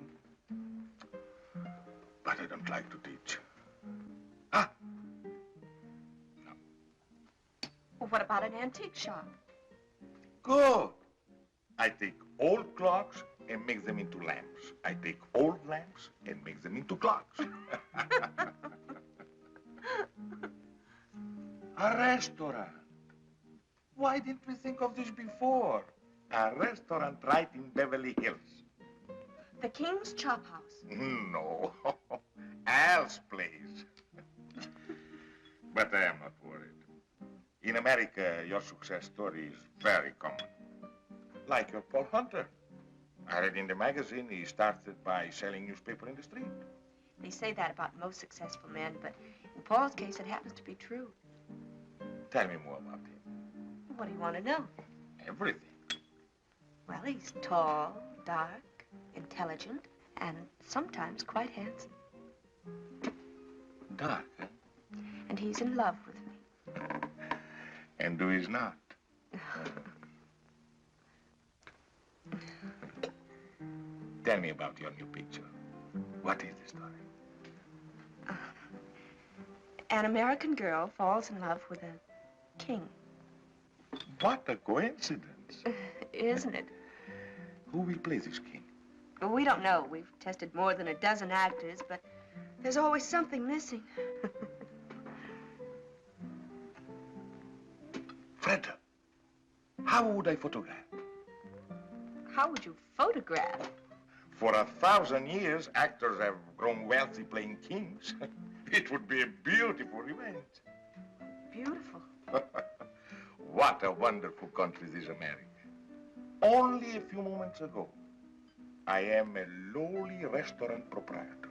B: But I don't like to teach.
F: Well, what about an antique shop?
B: Good. I take old clocks and make them into lamps. I take old lamps and make them into clocks. A restaurant. Why didn't we think of this before? A restaurant right in Beverly Hills.
F: The King's Chop House.
B: No, Al's place. But I am not worried. In America, your success story is very common. Like your Paul Hunter. I read in the magazine he started by selling newspaper in the street.
F: They say that about most successful men, but in Paul's case, it happens to be true.
B: Tell me more about him.
F: What do you want to know?
B: Everything.
F: Well, he's tall, dark, intelligent, and sometimes quite handsome.
B: Dark, huh?
F: And he's in love with me.
B: And who is not? Tell me about your new picture. What is the story?
F: An American girl falls in love with a king.
B: What a coincidence.
F: Isn't it?
B: Who will play this king?
F: Well, we don't know. We've tested more than a dozen actors, but there's always something missing.
B: Fred, how would I photograph?
F: How would you photograph?
B: For 1,000 years, actors have grown wealthy playing kings. It would be a beautiful event.
F: Beautiful.
B: What a wonderful country this America. Only a few moments ago, I am a lowly restaurant proprietor.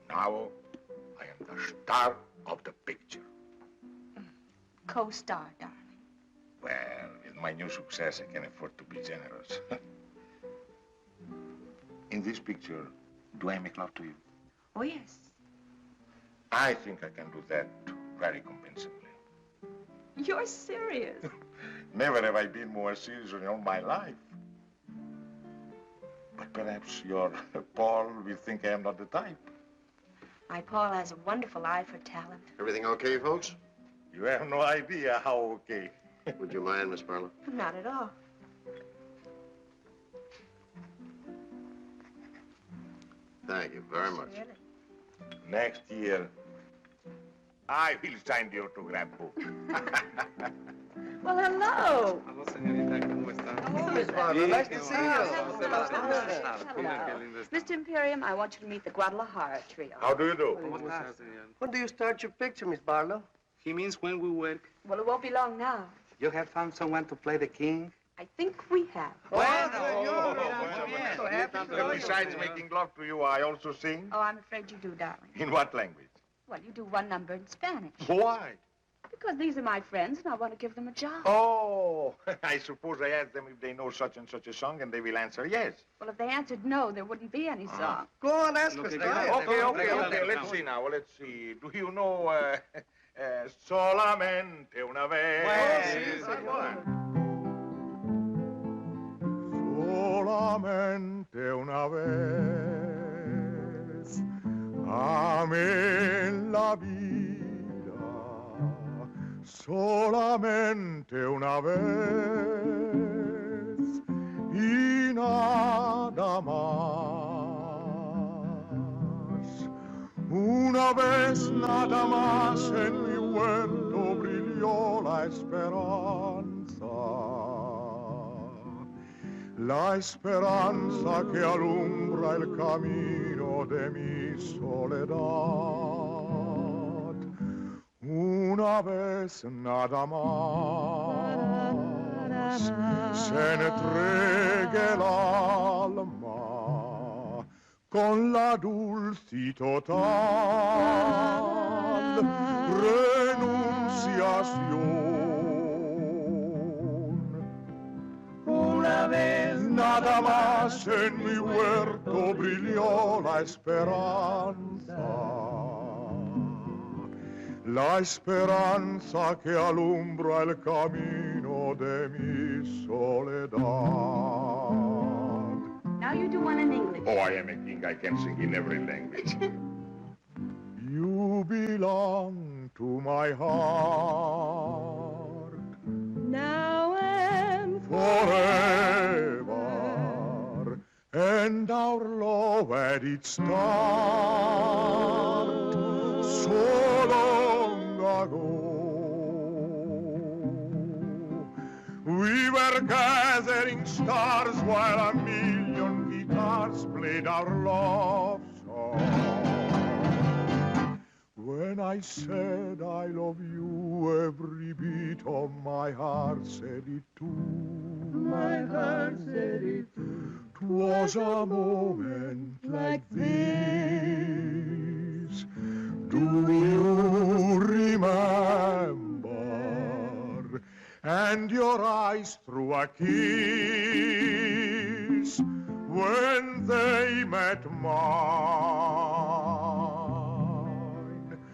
B: Now, I am the star of the picture.
F: Co-star, darling.
B: Well, with my new success, I can afford to be generous. In this picture, do I make love to you?
F: Oh, yes.
B: I think I can do that very convincingly.
F: You're serious.
B: Never have I been more serious in all my life. But perhaps your Paul will think I am not the type.
F: My Paul has a wonderful eye for talent.
J: Everything okay, folks?
B: You have no idea how okay.
J: Would you mind, Miss Barlow?
F: Not at all.
J: Thank you very much.
F: Really?
B: Next year, I will sign the autograph book.
F: Well, hello.
L: Hello, señorita, ¿cómo está?
M: Hello, Miss Barlow. Nice to see you.
F: Mr. Imperium, I want you to meet the Guadalajara trio.
B: How do you do?
M: When do you start your picture, Miss Barlow?
L: He means when we work.
F: Well, it won't be long now.
L: You have found someone to play the king?
F: I think we have.
B: Besides making love to you, I also sing.
F: Oh, I'm afraid you do, darling.
B: In what language?
F: Well, you do one number in Spanish.
B: Why?
F: Because these are my friends, and I want to give them a job.
B: Oh, I suppose I asked them if they know such and such a song, and they will answer yes.
F: Well, if they answered no, there wouldn't be any song.
M: Go on, ask us.
B: Okay. Let's see now. Let's see. Do you know Solamente una vez?
I: Solamente una vez amé la vida, solamente una vez y nada más. Una vez nada más en mi huerto brilló la esperanza. la esperanza que alumbra el camino de mi soledad. Una vez nada más se entregue el alma con la dulce y total renunciación. Una vez nada más en mi huerto brilló la esperanza que alumbra el camino de mi soledad.
H: Now you do one in English.
B: Oh, I am a king. I can sing in every language.
I: You belong to my heart.
D: Now and
I: forever, and our love at its start, so long ago. We were gathering stars while a million guitars played our love song. When I said I love you, every beat of my heart said it too. My heart said it too. 'Twas a moment like this. Do you remember? And your eyes threw a kiss when they met mine.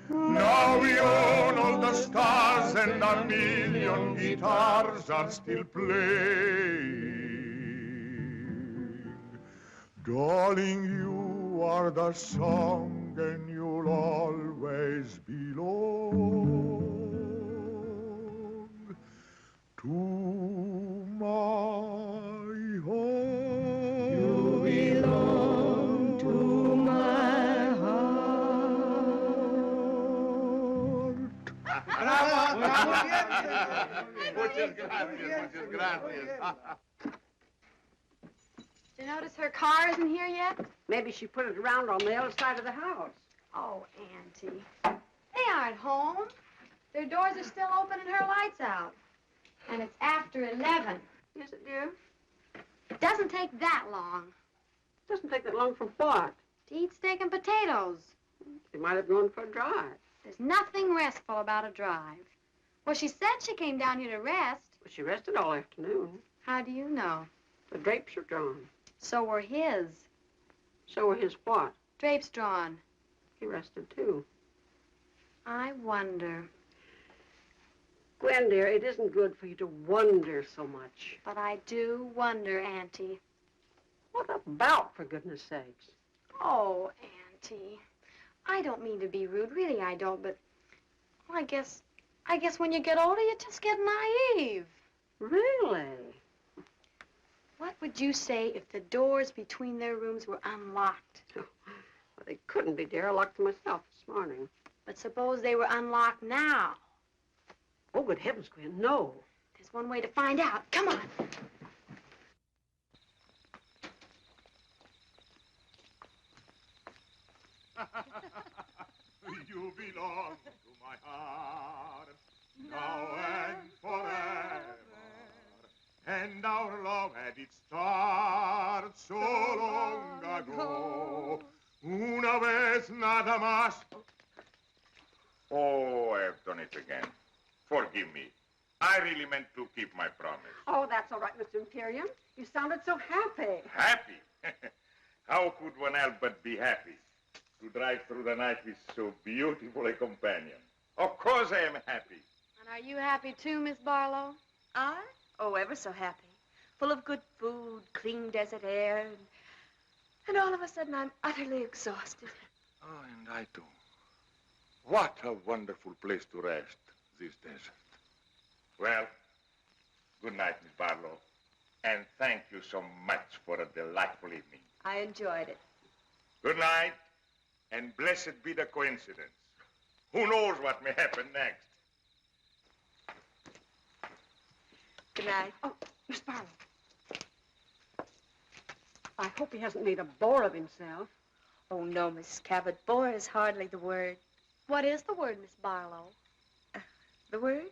I: Now we own all the stars and a million guitars are still playing. Darling, you are the song and you'll always belong to my heart. You belong to my heart.
C: Bravo, bravo, muchas gracias.
H: Did you notice her car isn't here yet?
N: Maybe she put it around on the other side of the house.
H: Oh, Auntie. They aren't home. Their doors are still open and her light's out. And it's after 11.
N: Yes, it dear?
H: It doesn't take that long.
N: It doesn't take that long for what?
H: To eat steak and potatoes.
N: She might have gone for a drive.
H: There's nothing restful about a drive. Well, she said she came down here to rest.
N: Well, she rested all afternoon.
H: How do you know?
N: The drapes are drawn.
H: So were his.
N: So were his what?
H: Drapes drawn.
N: He rested, too.
H: I wonder.
N: Gwen, dear, it isn't good for you to wonder so much.
H: But I do wonder, Auntie.
N: What about, for goodness sakes?
H: Oh, Auntie. I don't mean to be rude. Really, I don't, but well, I guess when you get older, you just get naive.
N: Really?
H: What would you say if the doors between their rooms were unlocked?
N: Well, they couldn't be, dear. I locked them myself this morning.
H: But suppose they were unlocked now.
N: Oh, good heavens, Gwen, no.
H: There's one way to find out. Come on.
I: You belong to my heart, now and forever. And our love had its start so long ago. Una vez nada más.
B: Oh, I have done it again. Forgive me. I really meant to keep my promise.
N: Oh, that's all right, Mr. Imperium. You sounded so happy.
B: Happy? How could one help but be happy? To drive through the night with so beautiful a companion. Of course I am happy.
H: And are you happy too, Miss Barlow?
F: I? Oh, ever so happy. Full of good food, clean desert air, and all of a sudden I'm utterly exhausted.
B: Oh, and I too. What a wonderful place to rest, this desert. Well, good night, Miss Barlow. And thank you so much for a delightful evening.
F: I enjoyed it.
B: Good night, and blessed be the coincidence. Who knows what may happen next?
F: Good night.
N: Oh, Miss Barlow. I hope he hasn't made a bore of himself.
F: Oh, no, Mrs. Cabot. Bore is hardly the word.
H: What is the word, Miss Barlow?
F: The word?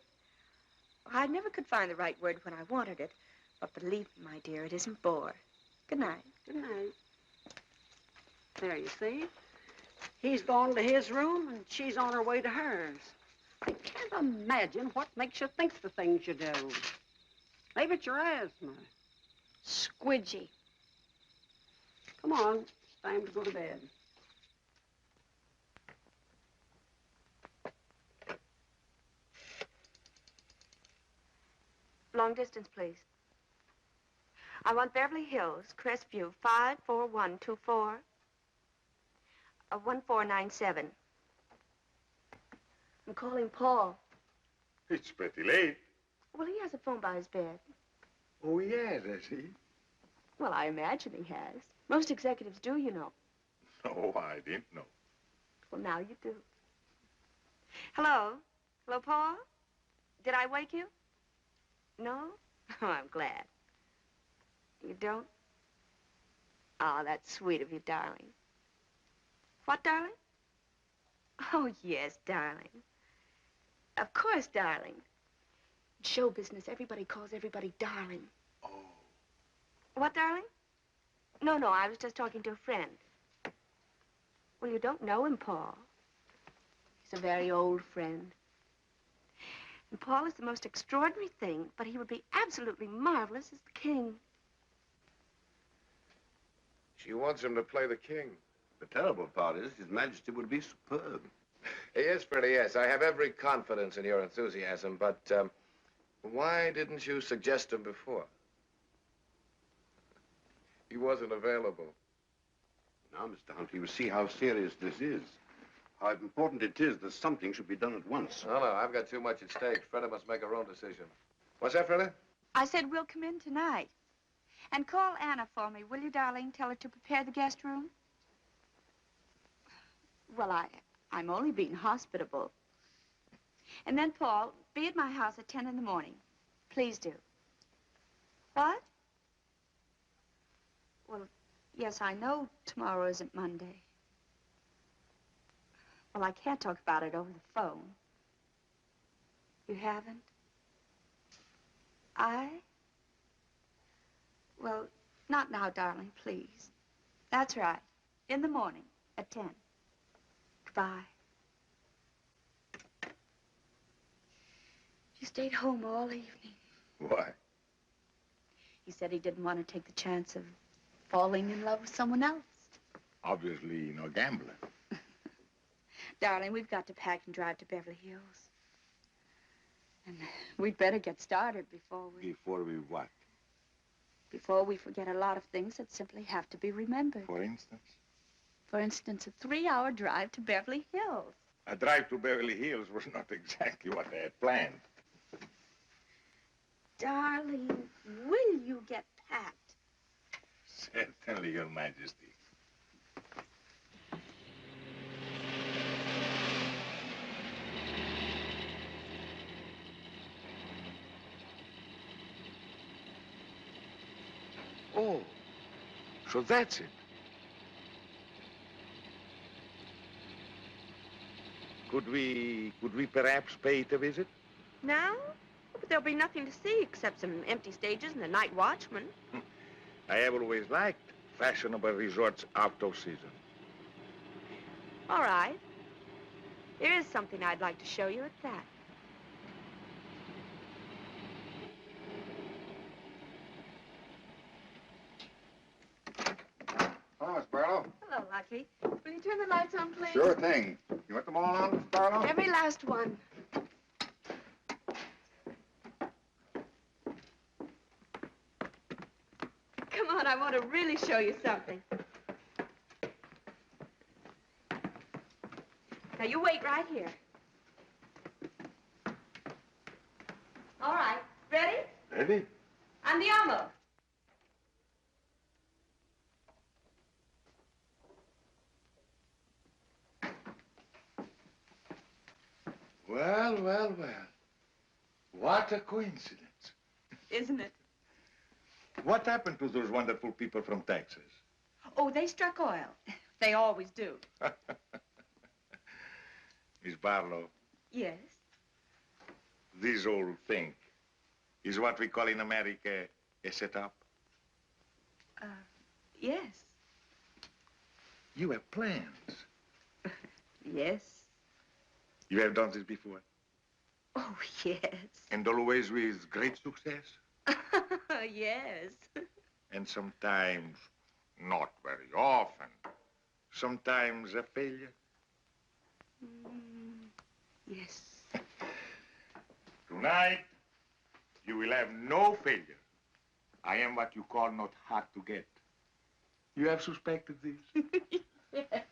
F: I never could find the right word when I wanted it. But believe me, my dear, it isn't bore. Good night.
N: Good night. There, you see? He's gone to his room, and she's on her way to hers. I can't imagine what makes you think the things you do. Maybe it's your asthma.
H: Squidgy.
N: Come on, it's time to go to bed.
F: Long distance, please. I want Beverly Hills, Crestview, 54124, 1497. I'm calling Paul.
B: It's pretty late.
F: Well, he has a phone by his bed.
B: Oh, yes, has he?
F: Well, I imagine he has. Most executives do, you know.
B: No, I didn't know.
F: Well, now you do. Hello? Hello, Paul? Did I wake you? No? Oh, I'm glad. You don't? Oh, that's sweet of you, darling. What, darling? Oh, yes, darling. Of course, darling. In show business, everybody calls everybody darling.
B: Oh.
F: What, darling? No, I was just talking to a friend. Well, you don't know him, Paul. He's a very old friend. And Paul is the most extraordinary thing, but he would be absolutely marvelous as the king.
B: She wants him to play the king.
K: The terrible part is His Majesty would be superb.
B: Yes, Freddie, yes. I have every confidence in your enthusiasm, but why didn't you suggest him before? He wasn't available.
K: Now, Mr. Hunt, you see how serious this is. How important it is that something should be done at once.
B: No, I've got too much at stake. Freda must make her own decision. What's that, Freda?
F: I said we'll come in tonight. And call Anna for me, will you, darling? Tell her to prepare the guest room. Well, I'm only being hospitable. And then, Paul, be at my house at 10 in the morning. Please do. What? Well, yes, I know tomorrow isn't Monday. Well, I can't talk about it over the phone. You haven't? Well, not now, darling, please. That's right. In the morning at 10. Goodbye. He stayed home all evening.
B: Why?
F: He said he didn't want to take the chance of falling in love with someone else.
B: Obviously, no gambler.
F: Darling, we've got to pack and drive to Beverly Hills. And we'd better get started before we...
B: Before we what?
F: Before we forget a lot of things that simply have to be remembered.
B: For instance?
F: For instance, a 3-hour drive to Beverly Hills.
B: A drive to Beverly Hills was not exactly what they had planned.
F: Darling, will you get packed?
B: Certainly, Your Majesty. Oh, so that's it. Could we perhaps pay it a visit?
F: Now? But there'll be nothing to see except some empty stages and the night watchman.
B: I have always liked fashionable resorts out of season.
F: All right. There is something I'd like to show you at that.
B: Hello, Miss Barlow.
F: Hello, Lucky. Will you turn the lights on, please?
B: Sure thing. You want them all on, Miss Barlow?
F: Every last one. Come on, I want to really show you something. Now, you wait right here. All right. Ready?
B: Ready?
F: Andiamo.
B: Well. What a coincidence.
F: Isn't it?
B: What happened to those wonderful people from Texas?
F: Oh, they struck oil. They always do.
B: Miss Barlow,
F: Yes.
B: this whole thing is what we call in America a setup.
F: Yes.
B: You have plans.
F: Yes.
B: You have done this before?
F: Oh, yes.
B: And always with great success?
F: Yes.
B: And sometimes not very often. Sometimes a failure.
F: Yes.
B: Tonight, you will have no failure. I am what you call not hard to get. You have suspected this?
F: Yes.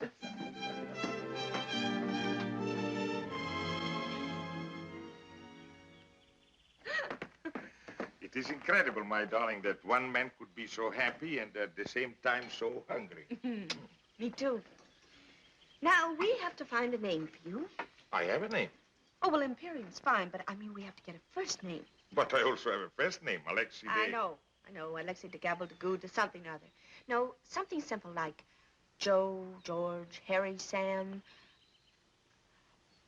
B: It is incredible, my darling, that one man could be so happy and at the same time so hungry.
H: Me too. Now, we have to find a name for you.
B: I have a name.
H: Oh, well, Imperium's fine, but I mean, we have to get a first name.
B: But I also have a first name, Alexei.
H: I know, Alexei de Gabble de Good or something or other. No, something simple like Joe, George, Harry, Sam,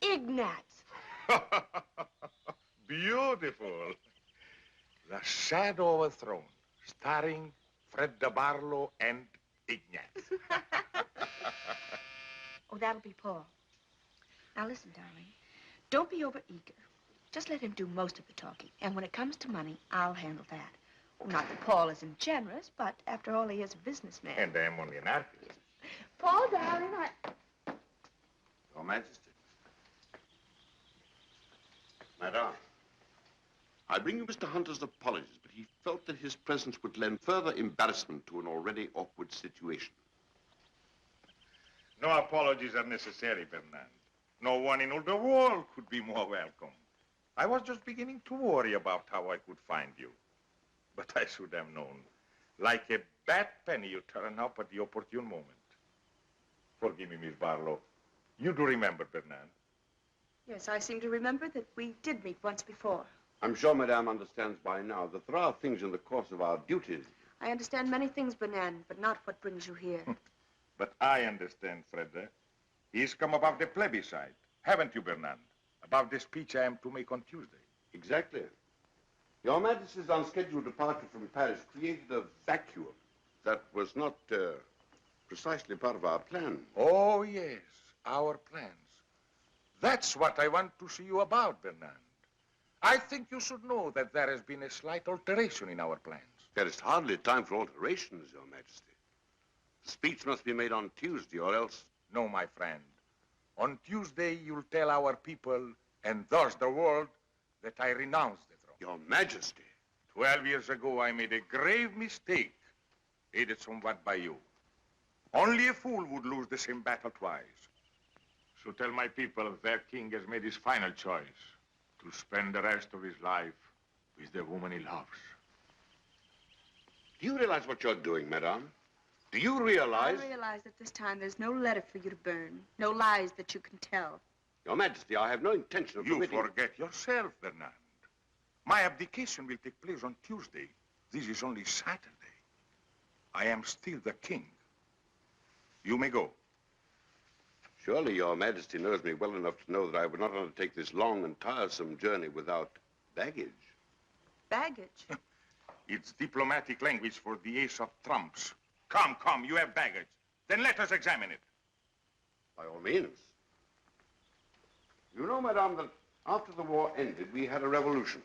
H: Ignatz.
B: Beautiful. The Shadow of a Throne, starring Fred de Barlow and Ignatz.
H: Oh, that'll be Paul. Now, listen, darling. Don't be over-eager. Just let him do most of the talking. And when it comes to money, I'll handle that. Oh, not that Paul isn't generous, but after all, he is a businessman.
B: And I am only an artist.
H: Paul, darling,
J: Your Majesty. Madame, I bring you Mr. Hunter's apologies, but he felt that his presence would lend further embarrassment to an already awkward situation.
B: No apologies are necessary, Bernard. No one in all the world could be more welcome. I was just beginning to worry about how I could find you. But I should have known. Like a bad penny, you turn up at the opportune moment. Forgive me, Miss Barlow. You do remember, Bernard?
F: Yes, I seem to remember that we did meet once before.
J: I'm sure Madame understands by now that there are things in the course of our duties.
F: I understand many things, Bernard, but not what brings you here.
B: But I understand, Freda. He's come about the plebiscite. Haven't you, Bernard? About the speech I am to make on Tuesday.
J: Exactly. Your Majesty's unscheduled departure from Paris created a vacuum that was not precisely part of our plan.
B: Oh, yes, our plans. That's what I want to see you about, Bernard. I think you should know that there has been a slight alteration in our plans.
J: There is hardly time for alterations, Your Majesty. The speech must be made on Tuesday, or else...
B: No, my friend. On Tuesday, you'll tell our people, and thus the world, that I renounce the throne.
J: Your Majesty.
B: 12 years ago, I made a grave mistake, aided somewhat by you. Only a fool would lose the same battle twice. So tell my people their king has made his final choice to spend the rest of his life with the woman he loves.
J: Do you realize what you're doing, Madame? Do you realize...
F: I realize that this time there's no letter for you to burn, no lies that you can tell.
J: Your Majesty, I have no intention of
B: You
J: permitting...
B: forget yourself, Bernard. My abdication will take place on Tuesday. This is only Saturday. I am still the king. You may go.
J: Surely Your Majesty knows me well enough to know that I would not undertake this long and tiresome journey without baggage.
F: Baggage?
B: It's diplomatic language for the ace of trumps. Come, come, you have baggage. Then let us examine it.
J: By all means. You know, Madame, that after the war ended, we had a revolution.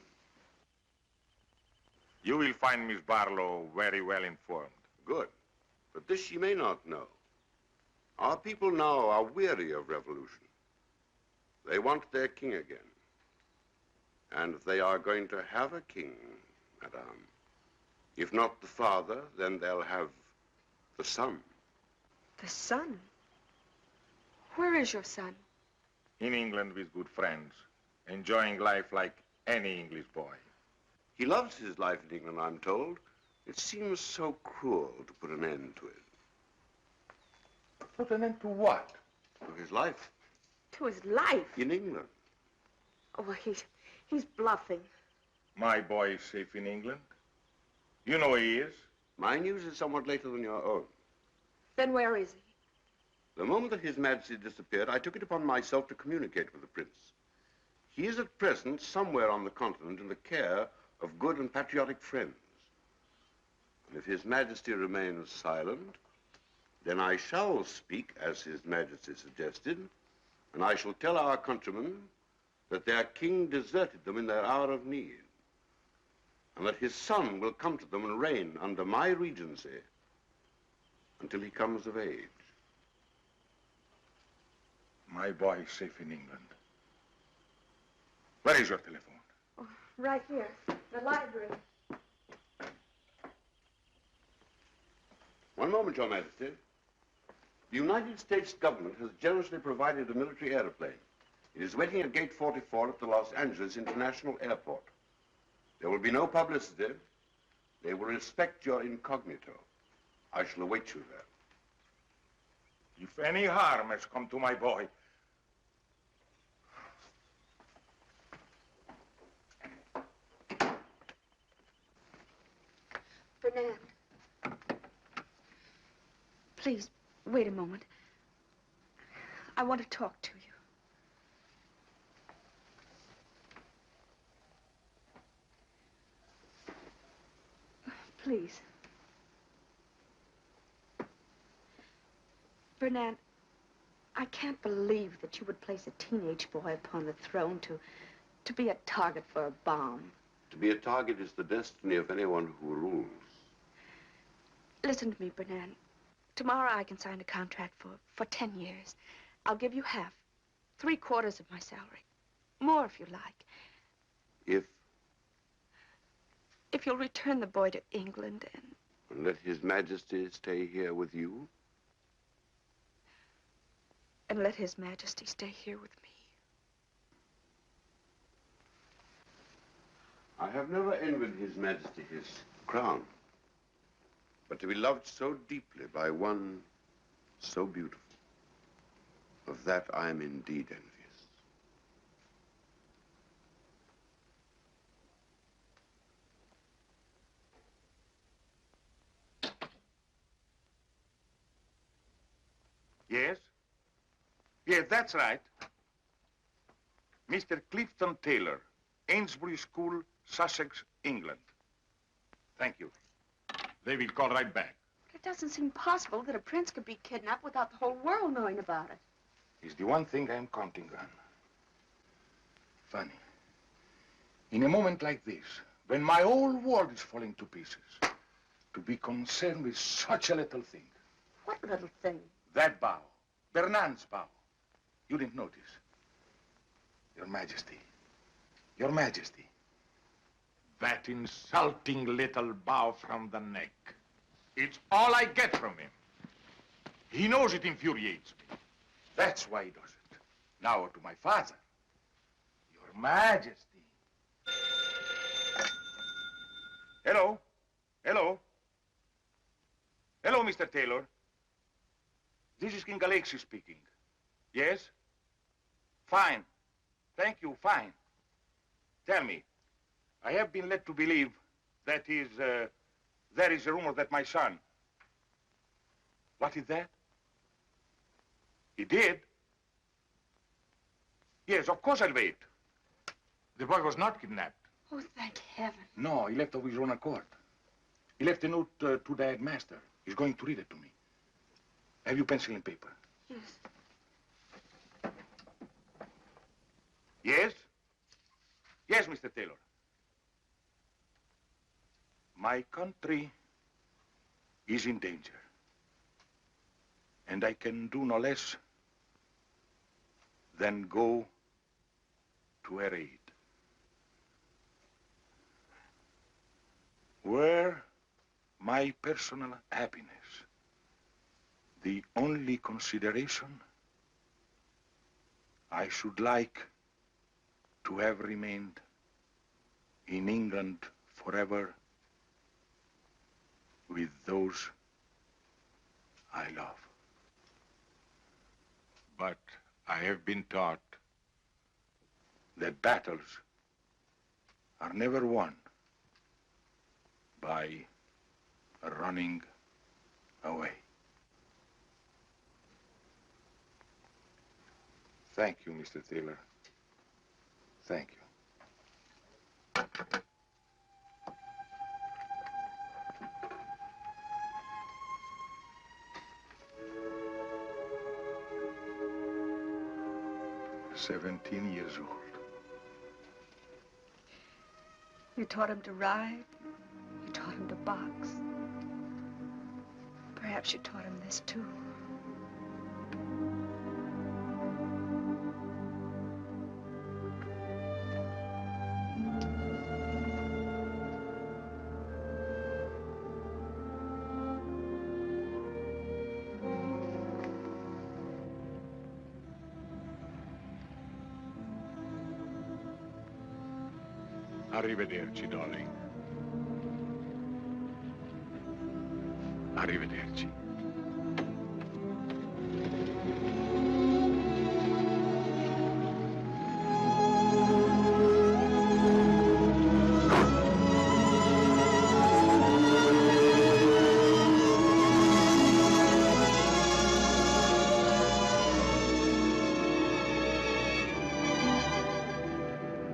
B: You will find Miss Barlow very well informed.
J: Good. But this she may not know. Our people now are weary of revolution. They want their king again. And they are going to have a king, Madame. If not the father, then they'll have the son.
F: The son? Where is your son?
B: In England with good friends, enjoying life like any English boy.
J: He loves his life in England, I'm told. It seems so cruel to put an end to it.
B: Put an end to what?
J: To his life.
F: To his life?
J: In England.
F: Oh, well, he's bluffing.
B: My boy is safe in England. You know where he is?
J: My news is somewhat later than your own.
H: Then where is he?
J: The moment that His Majesty disappeared, I took it upon myself to communicate with the Prince. He is at present somewhere on the continent in the care of good and patriotic friends. And if His Majesty remains silent, then I shall speak as His Majesty suggested, and I shall tell our countrymen that their king deserted them in their hour of need, and that his son will come to them and reign under my regency until he comes of age.
B: My boy is safe in England. Where is your telephone?
H: Oh, right here, the library.
J: One moment, Your Majesty. The United States government has generously provided a military airplane. It is waiting at Gate 44 at the Los Angeles International Airport. There will be no publicity. They will respect your incognito. I shall await you there.
B: If any harm has come to my boy,
H: Fernand. Please, wait a moment. I want to talk to you. Please. Fernand, I can't believe that you would place a teenage boy upon the throne to be a target for a bomb.
J: To be a target is the destiny of anyone who rules.
H: Listen to me, Fernand. Tomorrow I can sign a contract for 10 years. I'll give you half, 3/4 of my salary. More if you like. If you'll return the boy to England
J: and let His Majesty stay here with you?
H: And let His Majesty stay here with me.
J: I have never envied His Majesty his crown. But to be loved so deeply by one so beautiful, of that I am indeed envious.
B: Yes? Yes, that's right. Mr. Clifton Taylor, Ainsbury School, Sussex, England. Thank you. They will call right back.
H: It doesn't seem possible that a prince could be kidnapped without the whole world knowing about it.
B: It's the one thing I'm counting on. Funny. In a moment like this, when my whole world is falling to pieces, to be concerned with such a little thing.
H: What little thing?
B: That bow. Bernard's bow. You didn't notice. Your Majesty. Your Majesty. That insulting little bow from the neck. It's all I get from him. He knows it infuriates me. That's why he does it. Now to my father. Your Majesty. Hello? Hello? Hello, Mr. Taylor. This is King Alexis speaking. Yes? Fine. Thank you, fine. Tell me, I have been led to believe that there is a rumor that my son... What is that? He did? Yes, of course I'll wait. The boy was not kidnapped.
H: Oh, thank heaven.
B: No, he left of his own accord. He left a note to the headmaster. He's going to read it to me. Have you pencil and paper?
H: Yes.
B: Yes? Yes, Mr. Taylor. My country is in danger. And I can do no less than go to her aid. Were my personal happiness the only consideration, I should like to have remained in England forever with those I love. But I have been taught that battles are never won by running away. Thank you, Mr. Taylor. Thank you. "17 years old.
H: You taught him to ride. You taught him to box. Perhaps you taught him this, too.
B: Arrivederci, darling. Arrivederci.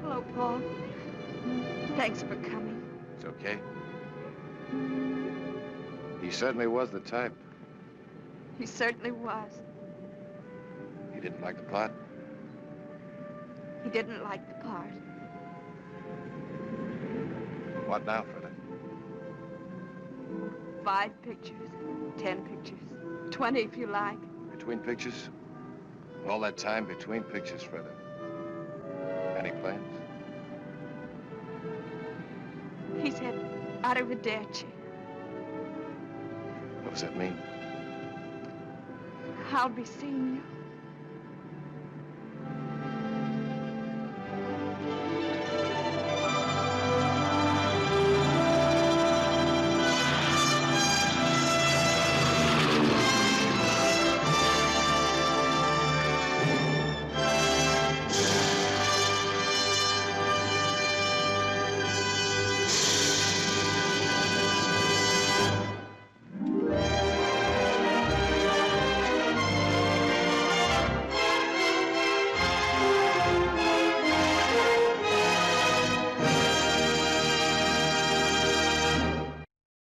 H: Hello, Paul. Thanks for coming.
O: It's okay. He certainly was the type.
H: He certainly was.
O: He didn't like the part?
H: He didn't like the part.
O: What now, Freda?
H: 5 pictures, 10 pictures, 20 if you like.
O: Between pictures? All that time between pictures, Freda. Any plans?
H: He said, arrivederci.
O: What does that mean?
H: I'll be seeing you.